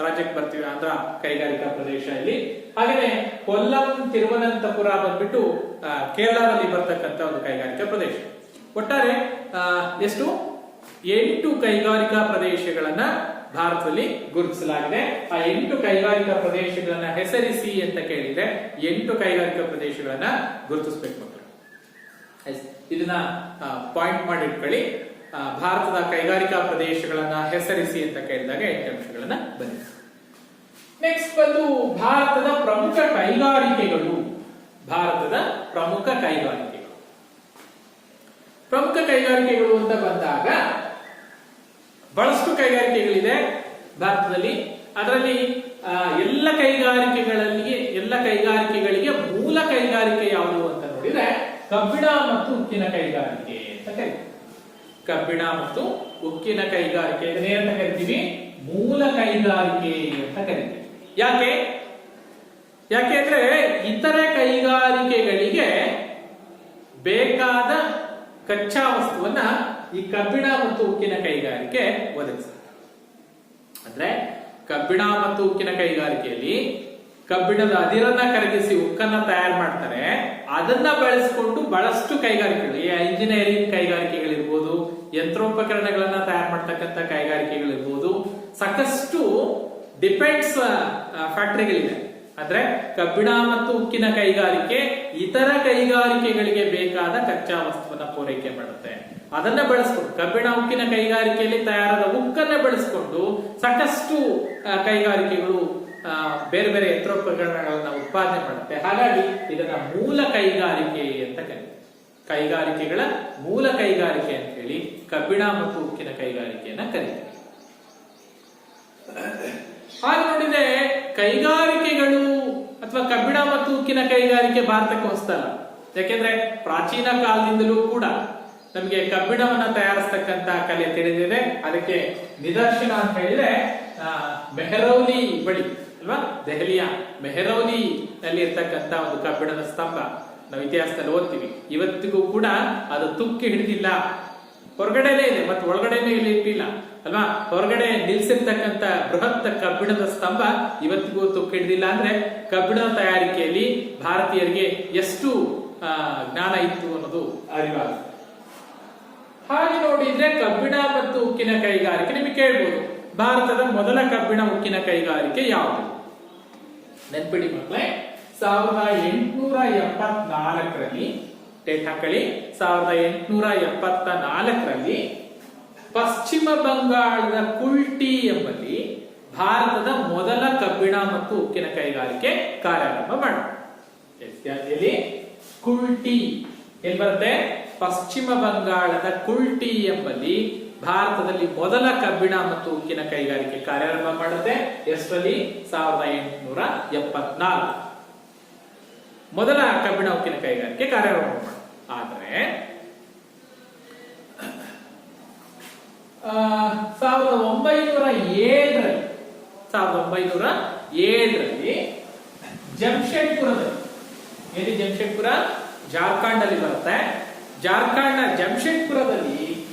[SPEAKER 1] ರಾಜ್ಯಕ್ಕೆ ಬರ್ತೀವಿ, ಆಂಧ್ರ ಕೈಗಾರಿಕಾ ಪ್ರದೇಶ ಇಲ್ಲಿ. ಹಾಗೆಯೇ ಕೊಲ್ಲಂ, ತಿರುವನಂತಪುರ ಬಂದ್ಬಿಟ್ಟು ಕೇರಳದಲ್ಲಿ ಬರ್ತಕ್ಕಂಥ ಒಂದು ಕೈಗಾರಿಕಾ ಪ್ರದೇಶ. ಒಟ್ಟಾರೆ ಎಷ್ಟು 8 ಕೈಗಾರಿಕಾ ಪ್ರದೇಶಗಳನ್ನ ಭಾರತದಲ್ಲಿ ಗುರುತಿಸಲಾಗಿದೆ. ಆ 8 ಕೈಗಾರಿಕಾ ಪ್ರದೇಶಗಳನ್ನ ಹೆಸರಿಸಿ ಅಂತ ಕೇಳಿದ್ರೆ 8 ಕೈಗಾರಿಕಾ ಪ್ರದೇಶಗಳನ್ನ ಗುರುತಿಸಬೇಕು. ಇದನ್ನ ಪಾಯಿಂಟ್ ಮಾಡಿ ಇಟ್ಕೊಳ್ಳಿ. ಭಾರತದ ಕೈಗಾರಿಕಾ ಪ್ರದೇಶಗಳನ್ನ ಹೆಸರಿಸಿ ಅಂತ ಕೇಳಿದಾಗ 8 ಅಂಶಗಳನ್ನ ಬನ್ನಿ. ನೆಕ್ಸ್ಟ್ ಬಂದು ಭಾರತದ ಪ್ರಮುಖ ಕೈಗಾರಿಕೆಗಳು. ಭಾರತದ ಪ್ರಮುಖ ಕೈಗಾರಿಕೆಗಳು. ಪ್ರಮುಖ ಕೈಗಾರಿಕೆಗಳು ಅಂತ ಬಂದಾಗ ಬಹಳಷ್ಟು ಕೈಗಾರಿಕೆಗಳಿದೆ ಭಾರತದಲ್ಲಿ. ಅದರಲ್ಲಿ ಎಲ್ಲ ಕೈಗಾರಿಕೆಗಳಿಗೆ ಮೂಲ ಕೈಗಾರಿಕೆ ಯಾವುದು ಅಂತ ನೋಡಿದ್ರೆ ಕಬ್ಬಿಣ ಮತ್ತು ಉಕ್ಕಿನ ಕೈಗಾರಿಕೆ ಅಂತ ಕರಿತೀವಿ. ಕಬ್ಬಿಣ ಮತ್ತು ಉಕ್ಕಿನ ಕೈಗಾರಿಕೆ ಇದನ್ನೇನಂತ ಕರಿತೀವಿ? ಮೂಲ ಕೈಗಾರಿಕೆ ಅಂತ ಕರಿತೀವಿ. ಯಾಕೆ ಅಂದ್ರೆ ಇತರೆ ಕೈಗಾರಿಕೆಗಳಿಗೆ ಬೇಕಾದ ಕಚ್ಚಾ ವಸ್ತುವನ್ನ ಈ ಕಬ್ಬಿಣ ಮತ್ತು ಉಕ್ಕಿನ ಕೈಗಾರಿಕೆ ಒದಗಿಸುತ್ತೆ. ಅಂದ್ರೆ ಕಬ್ಬಿಣ ಮತ್ತು ಉಕ್ಕಿನ ಕೈಗಾರಿಕೆಯಲ್ಲಿ ಕಬ್ಬಿಣದ ಅದಿರನ್ನ ಕರಗಿಸಿ ಉಕ್ಕನ್ನ ತಯಾರು ಮಾಡ್ತಾರೆ. ಅದನ್ನ ಬಳಸಿಕೊಂಡು ಬಹಳಷ್ಟು ಕೈಗಾರಿಕೆಗಳು, ಇಂಜಿನಿಯರಿಂಗ್ ಕೈಗಾರಿಕೆಗಳಿರ್ಬೋದು, ಯಂತ್ರೋಪಕರಣಗಳನ್ನ ತಯಾರು ಮಾಡ್ತಕ್ಕಂಥ ಕೈಗಾರಿಕೆಗಳಿರ್ಬೋದು, ಸಾಕಷ್ಟು ಡಿಫೆನ್ಸ್ ಫ್ಯಾಕ್ಟರಿಗಳಿದೆ. ಅಂದ್ರೆ ಕಬ್ಬಿಣ ಮತ್ತು ಉಕ್ಕಿನ ಕೈಗಾರಿಕೆ ಇತರ ಕೈಗಾರಿಕೆಗಳಿಗೆ ಬೇಕಾದ ಕಚ್ಚಾ ವಸ್ತುವನ್ನ ಪೂರೈಕೆ ಮಾಡುತ್ತೆ. ಅದನ್ನ ಬಳಸ್ಕೊಂಡು ಕಬ್ಬಿಣ ಉಕ್ಕಿನ ಕೈಗಾರಿಕೆಯಲ್ಲಿ ತಯಾರಾದ ಉಕ್ಕನ್ನ ಬಳಸಿಕೊಂಡು ಸಾಕಷ್ಟು ಕೈಗಾರಿಕೆಗಳು ಬೇರೆ ಬೇರೆ ಯಂತ್ರೋಪಕರಣಗಳನ್ನ ಉತ್ಪಾದನೆ ಮಾಡುತ್ತೆ. ಹಾಗಾಗಿ ಇದನ್ನ ಮೂಲ ಕೈಗಾರಿಕೆ ಅಂತ ಕರೀತಾರೆ. ಕೈಗಾರಿಕೆಗಳ ಮೂಲ ಕೈಗಾರಿಕೆ ಅಂತ ಹೇಳಿ ಕಬ್ಬಿಣ ಮತ್ತು ಉಕ್ಕಿನ ಕೈಗಾರಿಕೆಯನ್ನ ಕರೀತಾರೆ. ಹಾಗೆ ನೋಡಿದ್ರೆ ಕೈಗಾರಿಕೆಗಳು ಅಥವಾ ಕಬ್ಬಿಣ ಮತ್ತು ಉಕ್ಕಿನ ಕೈಗಾರಿಕೆ ಭಾರತಕ್ಕೆ ಹೊಸದಲ್ಲ. ಯಾಕೆಂದ್ರೆ ಪ್ರಾಚೀನ ಕಾಲದಿಂದಲೂ ಕೂಡ ನಮಗೆ ಕಬ್ಬಿಣವನ್ನ ತಯಾರಿಸತಕ್ಕಂತ ಕಲೆ ತಿಳಿದಿದೆ. ಅದಕ್ಕೆ ನಿದರ್ಶನ ಅಂತ ಹೇಳಿದ್ರೆ ಮೆಹರೌಲಿ ಬಳಿ ಅಲ್ವಾ, ದೆಹಲಿಯ ಮೆಹರೌಲಿ ನಲ್ಲಿ ಇರ್ತಕ್ಕಂತ ಒಂದು ಕಬ್ಬಿಣದ ಸ್ತಂಭ ನಾವು ಇತಿಹಾಸದಲ್ಲಿ ಓದ್ತೀವಿ. ಇವತ್ತಿಗೂ ಕೂಡ ಅದು ತುಕ್ಕಿ ಹಿಡಿದಿಲ್ಲ. ಹೊರಗಡೆನೇ ಇದೆ ಮತ್ತು ಒಳಗಡೆನೇ ಇಲ್ಲಿ ಇಟ್ಟಿಲ್ಲ ಅಲ್ವಾ. ಹೊರಗಡೆ ನಿಲ್ಸಿರ್ತಕ್ಕಂತ ಬೃಹತ್ ಕಬ್ಬಿಣದ ಸ್ತಂಭ ಇವತ್ತಿಗೂ ತುಕ್ಕಿ ಹಿಡಿದಿಲ್ಲ. ಅಂದ್ರೆ ಕಬ್ಬಿಣದ ತಯಾರಿಕೆಯಲ್ಲಿ ಭಾರತೀಯರಿಗೆ ಎಷ್ಟು ಜ್ಞಾನ ಇತ್ತು ಅನ್ನೋದು ಅರಿವಾಗುತ್ತೆ. ಹಾಗೆ ನೋಡಿದ್ರೆ ಕಬ್ಬಿಣ ಮತ್ತು ಉಕ್ಕಿನ ಕೈಗಾರಿಕೆ ನಿಮಗೆ ಕೇಳ್ಬೋದು, ಭಾರತದ ಮೊದಲ ಕಬ್ಬಿಣ ಉಕ್ಕಿನ ಕೈಗಾರಿಕೆ ಯಾವುದು? ನೆನ್ಪಿಡಿ ಮಕ್ಕಳೇ, 1874ರಲ್ಲಿ ಡೇಟ್ ಹಾಕಳಿ. 1874ರಲ್ಲಿ ಪಶ್ಚಿಮ ಬಂಗಾಳದ ಕುಲ್ಟಿ ಎಂಬಲ್ಲಿ ಭಾರತದ ಮೊದಲ ಕಬ್ಬಿಣ ಮತ್ತು ಉಕ್ಕಿನ ಕೈಗಾರಿಕೆ ಕಾರ್ಯಾರಂಭ ಮಾಡಿದೆ. ಕುಲ್ಟಿ ಏನ್ ಬರುತ್ತೆ? ಪಶ್ಚಿಮ ಬಂಗಾಳದ ಕುಲ್ಟಿ ಎಂಬಲ್ಲಿ ಭಾರತದಲ್ಲಿ ಮೊದಲ ಕಬ್ಬಿಣ ಮತ್ತು ಉಕ್ಕಿನ ಕೈಗಾರಿಕೆ ಕಾರ್ಯಾರಂಭ ಮಾಡುತ್ತೆ. ಎಷ್ಟರಲ್ಲಿ? 1874 ಮೊದಲ ಕಬ್ಬಿಣ ಉಕ್ಕಿನ ಕೈಗಾರಿಕೆ ಕಾರ್ಯಾರಂಭ ಮಾಡುತ್ತೆ. ಆದರೆ 1907ರಲ್ಲಿ ಜಮ್ಶೆಡ್ಪುರದಲ್ಲಿ, ಜಮ್ಶೆಡ್ಪುರ ಜಾರ್ಖಂಡ್ ಅಲ್ಲಿ ಬರುತ್ತೆ. ಜಾರ್ಖಂಡ್ನ ಜಮ್ಶೆಡ್ಪುರದಲ್ಲಿ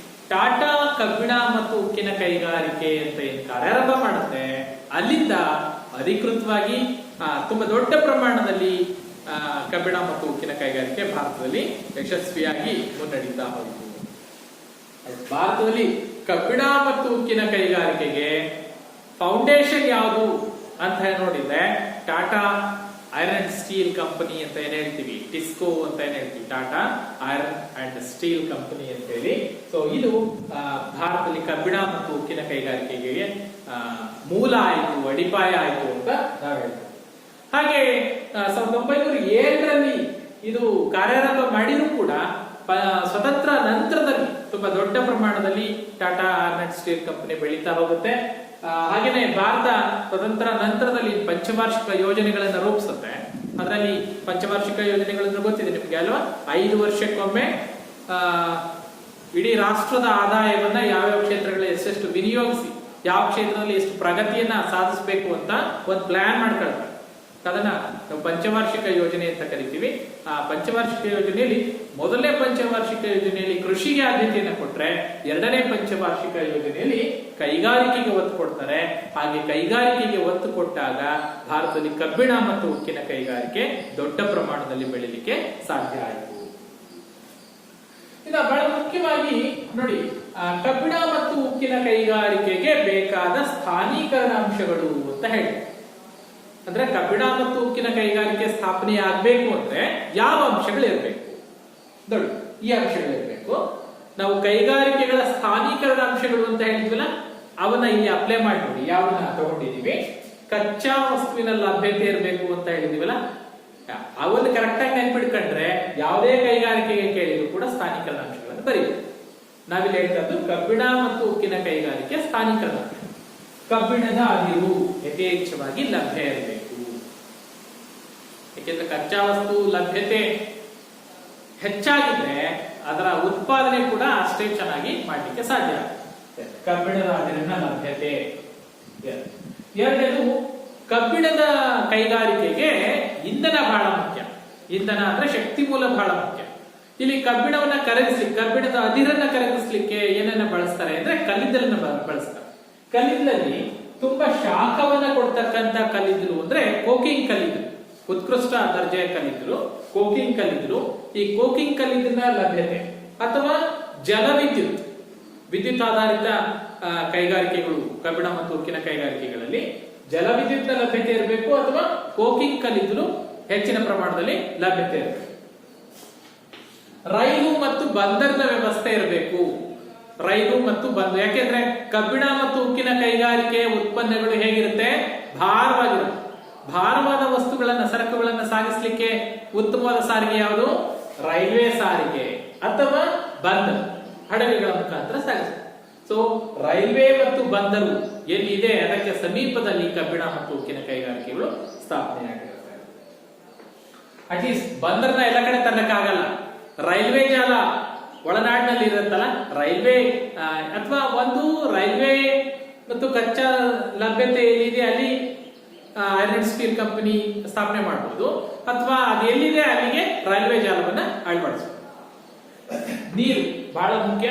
[SPEAKER 1] ಟಾಟಾ ಕಬ್ಬಿಣ ಮತ್ತು ಉಕ್ಕಿನ ಕೈಗಾರಿಕೆ ಅಂತ ಏನು ಕಾರ್ಯಾರಂಭ ಮಾಡುತ್ತೆ, ಅಲ್ಲಿಂದ ಅಧಿಕೃತವಾಗಿ ತುಂಬಾ ದೊಡ್ಡ ಪ್ರಮಾಣದಲ್ಲಿ ಕಬ್ಬಿಣ ಮತ್ತು ಉಕ್ಕಿನ ಕೈಗಾರಿಕೆ ಭಾರತದಲ್ಲಿ ಯಶಸ್ವಿಯಾಗಿ ಮುನ್ನಡೀತಾ ಹೋಯಿತು. ಭಾರತದಲ್ಲಿ ಕಬ್ಬಿಣ ಮತ್ತು ಉಕ್ಕಿನ ಕೈಗಾರಿಕೆಗೆ ಫೌಂಡೇಶನ್ ಯಾವುದು ಅಂತ ನೋಡಿದ್ರೆ Tata iron and steel company ಅಂತ ಏನ್ ಹೇಳ್ತೀವಿ, ಟಿಸ್ಕೋ ಅಂತ ಏನ್ ಹೇಳ್ತೀವಿ, Tata iron and steel company ಅಂತ ಹೇಳಿ. ಸೊ ಇದು ಭಾರತದಲ್ಲಿ ಕಬ್ಬಿಣ ಮತ್ತು ಉಕ್ಕಿನ ಕೈಗಾರಿಕೆಗೆ ಮೂಲ ಆಯಿತು, ಅಡಿಪಾಯ ಆಯಿತು ಅಂತ ನಾವು ಹೇಳ್ತೀವಿ. ಹಾಗೆ 1907ರಲ್ಲಿ ಇದು ಕಾರ್ಯಾರಂಭ ಮಾಡಿರೂ ಕೂಡ ಸ್ವತಂತ್ರ ನಂತರದಲ್ಲಿ ತುಂಬಾ ದೊಡ್ಡ ಪ್ರಮಾಣದಲ್ಲಿ Tata iron and steel company ಬೆಳೀತಾ ಹೋಗುತ್ತೆ. ಹಾಗೇನೆ ಭಾರತ ಸ್ವತಂತ್ರ ನಂತರದಲ್ಲಿ ಪಂಚವಾರ್ಷಿಕ ಯೋಜನೆಗಳನ್ನು ರೂಪಿಸುತ್ತೆ. ಅದರಲ್ಲಿ ಪಂಚವಾರ್ಷಿಕ ಯೋಜನೆಗಳನ್ನು ಗೊತ್ತಿದೆ ನಿಮ್ಗೆ ಅಲ್ವಾ? 5 ವರ್ಷಕ್ಕೊಮ್ಮೆ ಇಡೀ ರಾಷ್ಟ್ರದ ಆದಾಯವನ್ನ ಯಾವ್ಯಾವ ಕ್ಷೇತ್ರಗಳಲ್ಲಿ ಎಷ್ಟೆಷ್ಟು ವಿನಿಯೋಗಿಸಿ ಯಾವ ಕ್ಷೇತ್ರದಲ್ಲಿ ಎಷ್ಟು ಪ್ರಗತಿಯನ್ನ ಸಾಧಿಸಬೇಕು ಅಂತ ಒಂದು ಪ್ಲಾನ್ ಮಾಡ್ಕೊಳ್ತಾರೆ. ಅದನ್ನ ನಾವು ಪಂಚವಾರ್ಷಿಕ ಯೋಜನೆ ಅಂತ ಕರಿತೀವಿ. ಆ ಪಂಚವಾರ್ಷಿಕ ಯೋಜನೆಯಲ್ಲಿ ಮೊದಲನೇ ಪಂಚವಾರ್ಷಿಕ ಯೋಜನೆಯಲ್ಲಿ ಕೃಷಿಗೆ ಆದ್ಯತೆಯನ್ನು ಕೊಟ್ರೆ, ಎರಡನೇ ಪಂಚವಾರ್ಷಿಕ ಯೋಜನೆಯಲ್ಲಿ ಕೈಗಾರಿಕೆಗೆ ಒತ್ತು ಕೊಡ್ತಾರೆ. ಹಾಗೆ ಕೈಗಾರಿಕೆಗೆ ಒತ್ತು ಕೊಟ್ಟಾಗ ಭಾರತದಲ್ಲಿ ಕಬ್ಬಿಣ ಮತ್ತು ಉಕ್ಕಿನ ಕೈಗಾರಿಕೆ ದೊಡ್ಡ ಪ್ರಮಾಣದಲ್ಲಿ ಬೆಳಿಲಿಕ್ಕೆ ಸಾಧ್ಯ ಆಯಿತು. ಇನ್ನು ಬಹಳ ಮುಖ್ಯವಾಗಿ ನೋಡಿ, ಕಬ್ಬಿಣ ಮತ್ತು ಉಕ್ಕಿನ ಕೈಗಾರಿಕೆಗೆ ಬೇಕಾದ ಸ್ಥಾನೀಕರಣ ಅಂಶಗಳು ಅಂತ ಹೇಳಿ, ಅಂದ್ರೆ ಕಬ್ಬಿಣ ಮತ್ತು ಉಕ್ಕಿನ ಕೈಗಾರಿಕೆ ಸ್ಥಾಪನೆ ಆಗ್ಬೇಕು ಅಂದ್ರೆ ಯಾವ ಅಂಶಗಳು ಇರಬೇಕು ನೋಡಿ, ಈ ಅಂಶಗಳು ಇರಬೇಕು. ನಾವು ಕೈಗಾರಿಕೆಗಳ ಸ್ಥಾನೀಕರಣ ಅಂಶಗಳು ಅಂತ ಹೇಳಿದ್ವಲ್ಲ, ಅವನ್ನ ಇಲ್ಲಿ ಅಪ್ಲೈ ಮಾಡಿ ನೋಡಿ. ಯಾವನ್ನ ತಗೊಂಡಿದೀವಿ? ಕಚ್ಚಾ ವಸ್ತುವಿನ ಲಭ್ಯತೆ ಇರಬೇಕು ಅಂತ ಹೇಳಿದೀವಲ್ಲ, ಅವನ್ನ ಕರೆಕ್ಟ್ ಆಗಿ ನೆನ್ಪಿಡ್ಕೊಂಡ್ರೆ ಯಾವುದೇ ಕೈಗಾರಿಕೆಗೆ ಕೇಳಿದ್ರು ಕೂಡ ಸ್ಥಾನೀಕರಣ ಅಂಶಗಳನ್ನು ಬರೀಬೇಕು. ನಾವಿಲ್ಲಿ ಹೇಳ್ತದ್ದು ಕಬ್ಬಿಣ ಮತ್ತು ಉಕ್ಕಿನ ಕೈಗಾರಿಕೆ ಸ್ಥಾನೀಕರಣ. ಕಬ್ಬಿಣದ ಅದಿರು ಯಥೇಚ್ಛವಾಗಿ ಲಭ್ಯ ಇರಬೇಕು. ಯಾಕೆಂದ್ರೆ ಕಚ್ಚಾ ವಸ್ತು ಲಭ್ಯತೆ ಹೆಚ್ಚಾಗಿದ್ರೆ ಅದರ ಉತ್ಪಾದನೆ ಕೂಡ ಅಷ್ಟೇ ಚೆನ್ನಾಗಿ ಮಾಡಲಿಕ್ಕೆ ಸಾಧ್ಯ. ಕಬ್ಬಿಣದ ಅದಿರಿನ ಲಭ್ಯತೆ. ಎರಡನೇದು, ಕಬ್ಬಿಣದ ಕೈಗಾರಿಕೆಗೆ ಇಂಧನ ಬಹಳ ಮುಖ್ಯ. ಇಂಧನ ಅಂದ್ರೆ ಶಕ್ತಿ ಮೂಲ ಬಹಳ ಮುಖ್ಯ. ಇಲ್ಲಿ ಕಬ್ಬಿಣವನ್ನ ಕರಗಿಸ್ಲಿಕ್ಕೆ, ಕಬ್ಬಿಣದ ಅದಿರನ್ನ ಕರಗಿಸ್ಲಿಕ್ಕೆ ಏನನ್ನ ಬಳಸ್ತಾರೆ ಅಂದ್ರೆ ಕಲ್ಲಿದ್ದಲನ್ನ ಬಳಸ್ತಾರೆ. ಕಲ್ಲಿದ್ದಲಲ್ಲಿ ತುಂಬಾ ಶಾಖವನ್ನ ಕೊಡ್ತಕ್ಕಂತ ಕಲ್ಲಿದ್ದಲು ಅಂದ್ರೆ ಕೋಕಿಂಗ್ ಕಲ್ಲಿದ್ದಲು, ಉತ್ಕೃಷ್ಟ ದರ್ಜೆಯ ಕಲ್ಲಿದ್ದಲು ಕೋಕಿಂಗ್ ಕಲ್ಲಿದ್ದಲು. ಈ ಕೋಕಿಂಗ್ ಕಲ್ಲಿದ್ದಲಿನ ಲಭ್ಯತೆ ಅಥವಾ ಜಲವಿದ್ಯುತ್, ವಿದ್ಯುತ್ ಆಧಾರಿತ ಕೈಗಾರಿಕೆಗಳು, ಕಬ್ಬಿಣ ಮತ್ತು ಉಕ್ಕಿನ ಕೈಗಾರಿಕೆಗಳಲ್ಲಿ ಜಲವಿದ್ಯುತ್ನ ಲಭ್ಯತೆ ಇರಬೇಕು ಅಥವಾ ಕೋಕಿಂಗ್ ಕಲ್ಲಿದ್ದಲು ಹೆಚ್ಚಿನ ಪ್ರಮಾಣದಲ್ಲಿ ಲಭ್ಯತೆ ಇರಬೇಕು. ರೈಲು ಮತ್ತು ಬಂದರಿನ ವ್ಯವಸ್ಥೆ ಇರಬೇಕು. ರೈಲು ಮತ್ತು ಬಂದರು, ಯಾಕೆಂದ್ರೆ ಕಬ್ಬಿಣ ಮತ್ತು ಉಕ್ಕಿನ ಕೈಗಾರಿಕೆ ಉತ್ಪನ್ನಗಳು ಹೇಗಿರುತ್ತೆ? ಭಾರವಾಗಿರುತ್ತೆ. ಭಾರವಾದ ವಸ್ತುಗಳನ್ನ, ಸರಕುಗಳನ್ನ ಸಾಗಿಸ್ಲಿಕ್ಕೆ ಉತ್ತಮವಾದ ಸಾರಿಗೆ ಯಾವುದು? ರೈಲ್ವೆ ಸಾರಿಗೆ ಅಥವಾ ಬಂದರು, ಹಡಗುಗಳ ಮುಖಾಂತರ ಸಾಗಿಸ್ತಾರೆ. ಸೊ ರೈಲ್ವೆ ಮತ್ತು ಬಂದರು ಎಲ್ಲಿದೆ ಅದಕ್ಕೆ ಸಮೀಪದಲ್ಲಿ ಕಬ್ಬಿಣ ಮತ್ತು ಉಕ್ಕಿನ ಕೈಗಾರಿಕೆಗಳು ಸ್ಥಾಪನೆಯಾಗಿರುತ್ತೆ. ಅಟ್ಲೀಸ್ಟ್ ಬಂದರ್ನ ಎಲ್ಲ ಕಡೆ ತರಕ್ಕಾಗಲ್ಲ. ರೈಲ್ವೆ ಜಾಲ ಒಳನಾಡಿನಲ್ಲಿ ಇರುತ್ತಲ್ಲ, ರೈಲ್ವೆ ಅಥವಾ ಒಂದು ರೈಲ್ವೆ ಮತ್ತು ಕಚ್ಚಾ ಲಭ್ಯತೆ ಎಲ್ಲಿದೆ ಅಲ್ಲಿ ಐರನ್ ಅಂಡ್ ಸ್ಟೀಲ್ ಕಂಪನಿ ಸ್ಥಾಪನೆ ಮಾಡಬಹುದು, ಅಥವಾ ಅದು ಎಲ್ಲಿದೆ ಅಲ್ಲಿಗೆ ರೈಲ್ವೆ ಜಾಲವನ್ನ ಅಳವಡಿಸಬಹುದು. ನೀರು ಬಹಳ ಮುಖ್ಯ.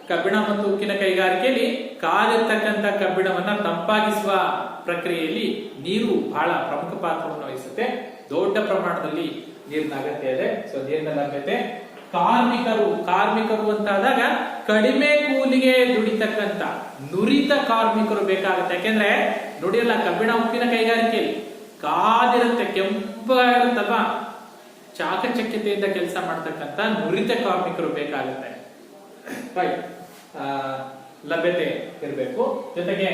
[SPEAKER 1] ಕಬ್ಬಿಣ ಮತ್ತು ಉಕ್ಕಿನ ಕೈಗಾರಿಕೆಯಲ್ಲಿ ಕಾದಿರ್ತಕ್ಕಂಥ ಕಬ್ಬಿಣವನ್ನ ತಂಪಾಗಿಸುವ ಪ್ರಕ್ರಿಯೆಯಲ್ಲಿ ನೀರು ಬಹಳ ಪ್ರಮುಖ ಪಾತ್ರವನ್ನು ವಹಿಸುತ್ತೆ. ದೊಡ್ಡ ಪ್ರಮಾಣದಲ್ಲಿ ನೀರಿನ ಅಗತ್ಯ ಇದೆ. ಸೊ ನೀರಿನ ಲಭ್ಯತೆ. ಕಾರ್ಮಿಕರು ಅಂತಾದಾಗ ಕಡಿಮೆ ಕೂಲಿಗೆ ದುಡಿತಕ್ಕಂತ ನುರಿತ ಕಾರ್ಮಿಕರು ಬೇಕಾಗುತ್ತೆ. ಯಾಕೆಂದ್ರೆ ನುಡಿಯಲ್ಲ, ಕಬ್ಬಿಣ ಉಕ್ಕಿನ ಕೈಗಾರಿಕೆಯಲ್ಲಿ ಕಾದಿರುತ್ತೆ, ಕೆಂಪಾಗಿರುತ್ತಲ್ವಾ, ಚಾಕಚಕ್ಯತೆಯಿಂದ ಕೆಲಸ ಮಾಡ್ತಕ್ಕಂತ ನುರಿತ ಕಾರ್ಮಿಕರು ಬೇಕಾಗುತ್ತೆ. ರೈಟ್. ಲಭ್ಯತೆ ಇರಬೇಕು. ಜೊತೆಗೆ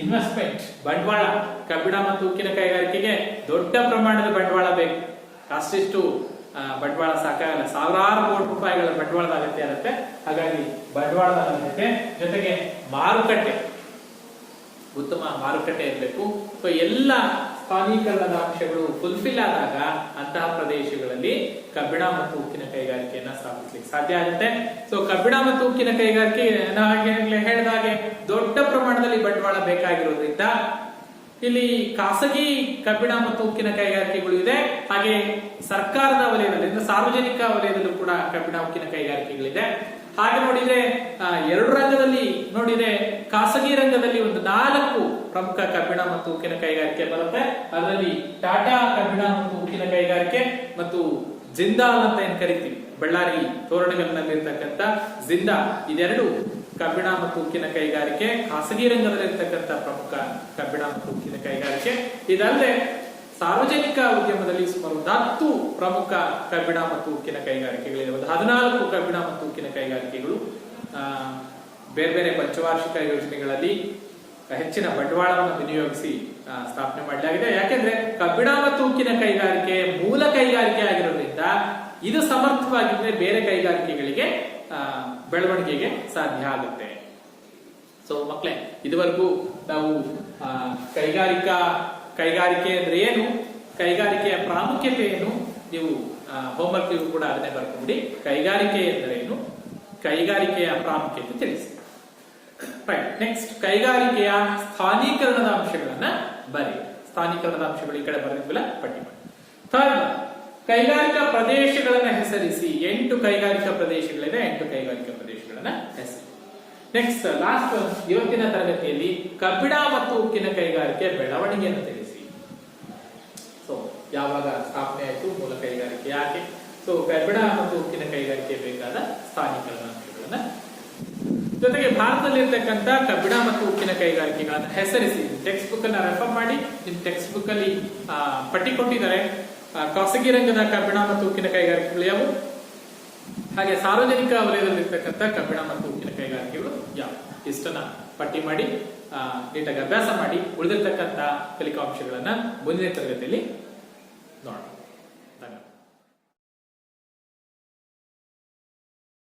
[SPEAKER 1] ಇನ್ವೆಸ್ಟ್ಮೆಂಟ್ ಬಂಡವಾಳ, ಕಬ್ಬಿಣ ಮತ್ತು ಉಕ್ಕಿನ ಕೈಗಾರಿಕೆಗೆ ದೊಡ್ಡ ಪ್ರಮಾಣದ ಬಂಡವಾಳ ಬೇಕು. ಅಷ್ಟಿಷ್ಟು ಬಂಡವಾಳ ಸಾಕಾಗಲ್ಲ, ಸಾವಿರಾರು ಕೋಟಿ ರೂಪಾಯಿಗಳ ಬಂಡವಾಳದ ಅಗತ್ಯ ಇರುತ್ತೆ. ಹಾಗಾಗಿ ಬಂಡವಾಳದ ಅಗತ್ಯತೆ, ಜೊತೆಗೆ ಮಾರುಕಟ್ಟೆ, ಉತ್ತಮ ಮಾರುಕಟ್ಟೆ ಇರಬೇಕು. ಸೊ ಎಲ್ಲ ಸ್ಥಾನೀಕರಣದ ಅಂಶಗಳು ಫುಲ್ಫಿಲ್ ಆದಾಗ ಅಂತಹ ಪ್ರದೇಶಗಳಲ್ಲಿ ಕಬ್ಬಿಣ ಮತ್ತು ಉಕ್ಕಿನ ಕೈಗಾರಿಕೆಯನ್ನ ಸ್ಥಾಪಿಸಲಿಕ್ಕೆ ಸಾಧ್ಯ ಆಗುತ್ತೆ. ಸೊ ಕಬ್ಬಿಣ ಮತ್ತು ಉಕ್ಕಿನ ಕೈಗಾರಿಕೆ ಹೇಳಿದಾಗೆ ದೊಡ್ಡ ಪ್ರಮಾಣದಲ್ಲಿ ಬಂಡವಾಳ ಬೇಕಾಗಿರೋದ್ರಿಂದ ಇಲ್ಲಿ ಖಾಸಗಿ ಕಬ್ಬಿಣ ಮತ್ತು ಉಕ್ಕಿನ ಕೈಗಾರಿಕೆಗಳು ಇದೆ, ಹಾಗೆ ಸರ್ಕಾರದ ವಲಯದಲ್ಲಿ ಅಂದ್ರೆ ಸಾರ್ವಜನಿಕ ವಲಯದಲ್ಲೂ ಕೂಡ ಕಬ್ಬಿಣ ಉಕ್ಕಿನ ಕೈಗಾರಿಕೆಗಳಿದೆ. ಹಾಗೆ ನೋಡಿದ್ರೆ ಎರಡು ರಂಗದಲ್ಲಿ ನೋಡಿದ್ರೆ ಖಾಸಗಿ ರಂಗದಲ್ಲಿ ಒಂದು 4 ಪ್ರಮುಖ ಕಬ್ಬಿಣ ಮತ್ತು ಉಕ್ಕಿನ ಕೈಗಾರಿಕೆ ಬರುತ್ತೆ. ಅದರಲ್ಲಿ ಟಾಟಾ ಕಬ್ಬಿಣ ಮತ್ತು ಉಕ್ಕಿನ ಕೈಗಾರಿಕೆ ಮತ್ತು ಜಿಂದಾಲ್ ಅಂತ ಏನ್ ಕರಿತೀವಿ, ಬಳ್ಳಾರಿ ತೋರಣಗಲ್ನಲ್ಲಿರ್ತಕ್ಕಂಥ ಜಿಂದಾಲ್, ಇದೆರಡು ಕಬ್ಬಿಣ ಮತ್ತು ಉಕ್ಕಿನ ಕೈಗಾರಿಕೆ ಖಾಸಗಿ ರಂಗದಲ್ಲಿರ್ತಕ್ಕಂಥ ಪ್ರಮುಖ ಕಬ್ಬಿಣ ಮತ್ತು ಉಕ್ಕಿನ ಕೈಗಾರಿಕೆ. ಇದಲ್ಲದೆ ಸಾರ್ವಜನಿಕ ಉದ್ಯಮದಲ್ಲಿ ಸುಮಾರು 10 ಪ್ರಮುಖ ಕಬ್ಬಿಣ ಮತ್ತು ಉಕ್ಕಿನ ಕೈಗಾರಿಕೆಗಳಿವೆ. 14 ಕಬ್ಬಿಣ ಮತ್ತು ಉಕ್ಕಿನ ಕೈಗಾರಿಕೆಗಳು ಬೇರೆ ಬೇರೆ ಪಂಚವಾರ್ಷಿಕ ಯೋಜನೆಗಳಲ್ಲಿ ಹೆಚ್ಚಿನ ಬಂಡವಾಳವನ್ನು ವಿನಿಯೋಗಿಸಿ ಸ್ಥಾಪನೆ ಮಾಡಲಾಗಿದೆ. ಯಾಕೆಂದ್ರೆ ಕಬ್ಬಿಣ ಮತ್ತು ಉಕ್ಕಿನ ಕೈಗಾರಿಕೆ ಮೂಲ ಕೈಗಾರಿಕೆ ಆಗಿರೋದ್ರಿಂದ ಇದು ಸಮರ್ಥವಾಗಿದ್ರೆ ಬೇರೆ ಕೈಗಾರಿಕೆಗಳಿಗೆ ಬೆಳವಣಿಗೆಗೆ ಸಾಧ್ಯ ಆಗುತ್ತೆ. ಸೊ ಮಕ್ಕಳೇ, ಇದುವರೆಗೂ ನಾವು ಕೈಗಾರಿಕೆ ಅಂದ್ರೆ ಏನು, ಕೈಗಾರಿಕೆಯ ಪ್ರಾಮುಖ್ಯತೆ ಏನು, ನೀವು ಹೋಮ್ವರ್ಕ್ ಕೂಡ ಅದನ್ನೇ ಬರ್ಕೊಂಡ್ಬಿಡಿ. ಕೈಗಾರಿಕೆ ಅಂದ್ರೆ ಏನು, ಕೈಗಾರಿಕೆಯ ಪ್ರಾಮುಖ್ಯತೆ ತಿಳಿಸಿ. ನೆಕ್ಸ್ಟ್, ಕೈಗಾರಿಕೆಯ ಸ್ಥಾನೀಕರಣದ ಅಂಶಗಳನ್ನ ಬರಿ. ಸ್ಥಾನೀಕರಣದ ಅಂಶಗಳು ಈ ಕಡೆ ಬರೆದಿದ್ವಲ್ಲ, ಪಟ್ಟಿ ಮಾಡಿ. ಥರ್ಡ್, ಕೈಗಾರಿಕಾ ಪ್ರದೇಶಗಳನ್ನ ಹೆಸರಿಸಿ. 8 ಕೈಗಾರಿಕಾ ಪ್ರದೇಶಗಳಿವೆ, 8 ಕೈಗಾರಿಕಾ ಪ್ರದೇಶಗಳನ್ನ ಹೆಸರಿಸಿ. ನೆಕ್ಸ್ಟ್, ಲಾಸ್ಟ್ ಇವತ್ತಿನ ತರಗತಿಯಲ್ಲಿ ಕಬ್ಬಿಣ ಮತ್ತು ಉಕ್ಕಿನ ಕೈಗಾರಿಕೆ ಬೆಳವಣಿಗೆಯನ್ನು ತಿಳಿಸಿ. ಸೊ ಯಾವಾಗ ಸ್ಥಾಪನೆ ಆಯಿತು, ಮೂಲ ಕೈಗಾರಿಕೆ ಯಾಕೆ, ಸೊ ಕಬ್ಬಿಣ ಮತ್ತು ಉಕ್ಕಿನ ಕೈಗಾರಿಕೆ ಬೇಕಾದ ಸ್ಥಾನೀಕರಣ ಅಂಶಗಳನ್ನ, ಜೊತೆಗೆ ಭಾರತದಲ್ಲಿರ್ತಕ್ಕಂಥ ಕಬ್ಬಿಣ ಮತ್ತು ಉಕ್ಕಿನ ಕೈಗಾರಿಕೆಗಳನ್ನ ಹೆಸರಿಸಿ. ಟೆಕ್ಸ್ಟ್ ಬುಕ್ ಅನ್ನ ರೆಫರ್ ಮಾಡಿ. ನಿಮ್ ಟೆಕ್ಸ್ಟ್ ಬುಕ್ ಅಲ್ಲಿ ಪಟ್ಟಿ ಕೊಟ್ಟಿದ್ದಾರೆ. ಖಾಸಗಿ ರಂಗದ ಕಬ್ಬಿಣ ಮತ್ತು ಉಕ್ಕಿನ ಕೈಗಾರಿಕೆಗಳು ಯಾವುವು, ಹಾಗೆ ಸಾರ್ವಜನಿಕ ವಲಯದಲ್ಲಿರ್ತಕ್ಕಂಥ ಕಬ್ಬಿಣ ಮತ್ತು ಉಕ್ಕಿನ ಕೈಗಾರಿಕೆಗಳು ಯಾವ, ಇಷ್ಟನ್ನ ಪಟ್ಟಿ ಮಾಡಿ ನೀಟಾಗಿ ಅಭ್ಯಾಸ ಮಾಡಿ. ಉಳಿದಿರ್ತಕ್ಕಂಥ ಕಲಿಕಾ ಅಂಶಗಳನ್ನ ಮುಂದಿನ ತರಗತಿಯಲ್ಲಿ ನೋಡೋಣ.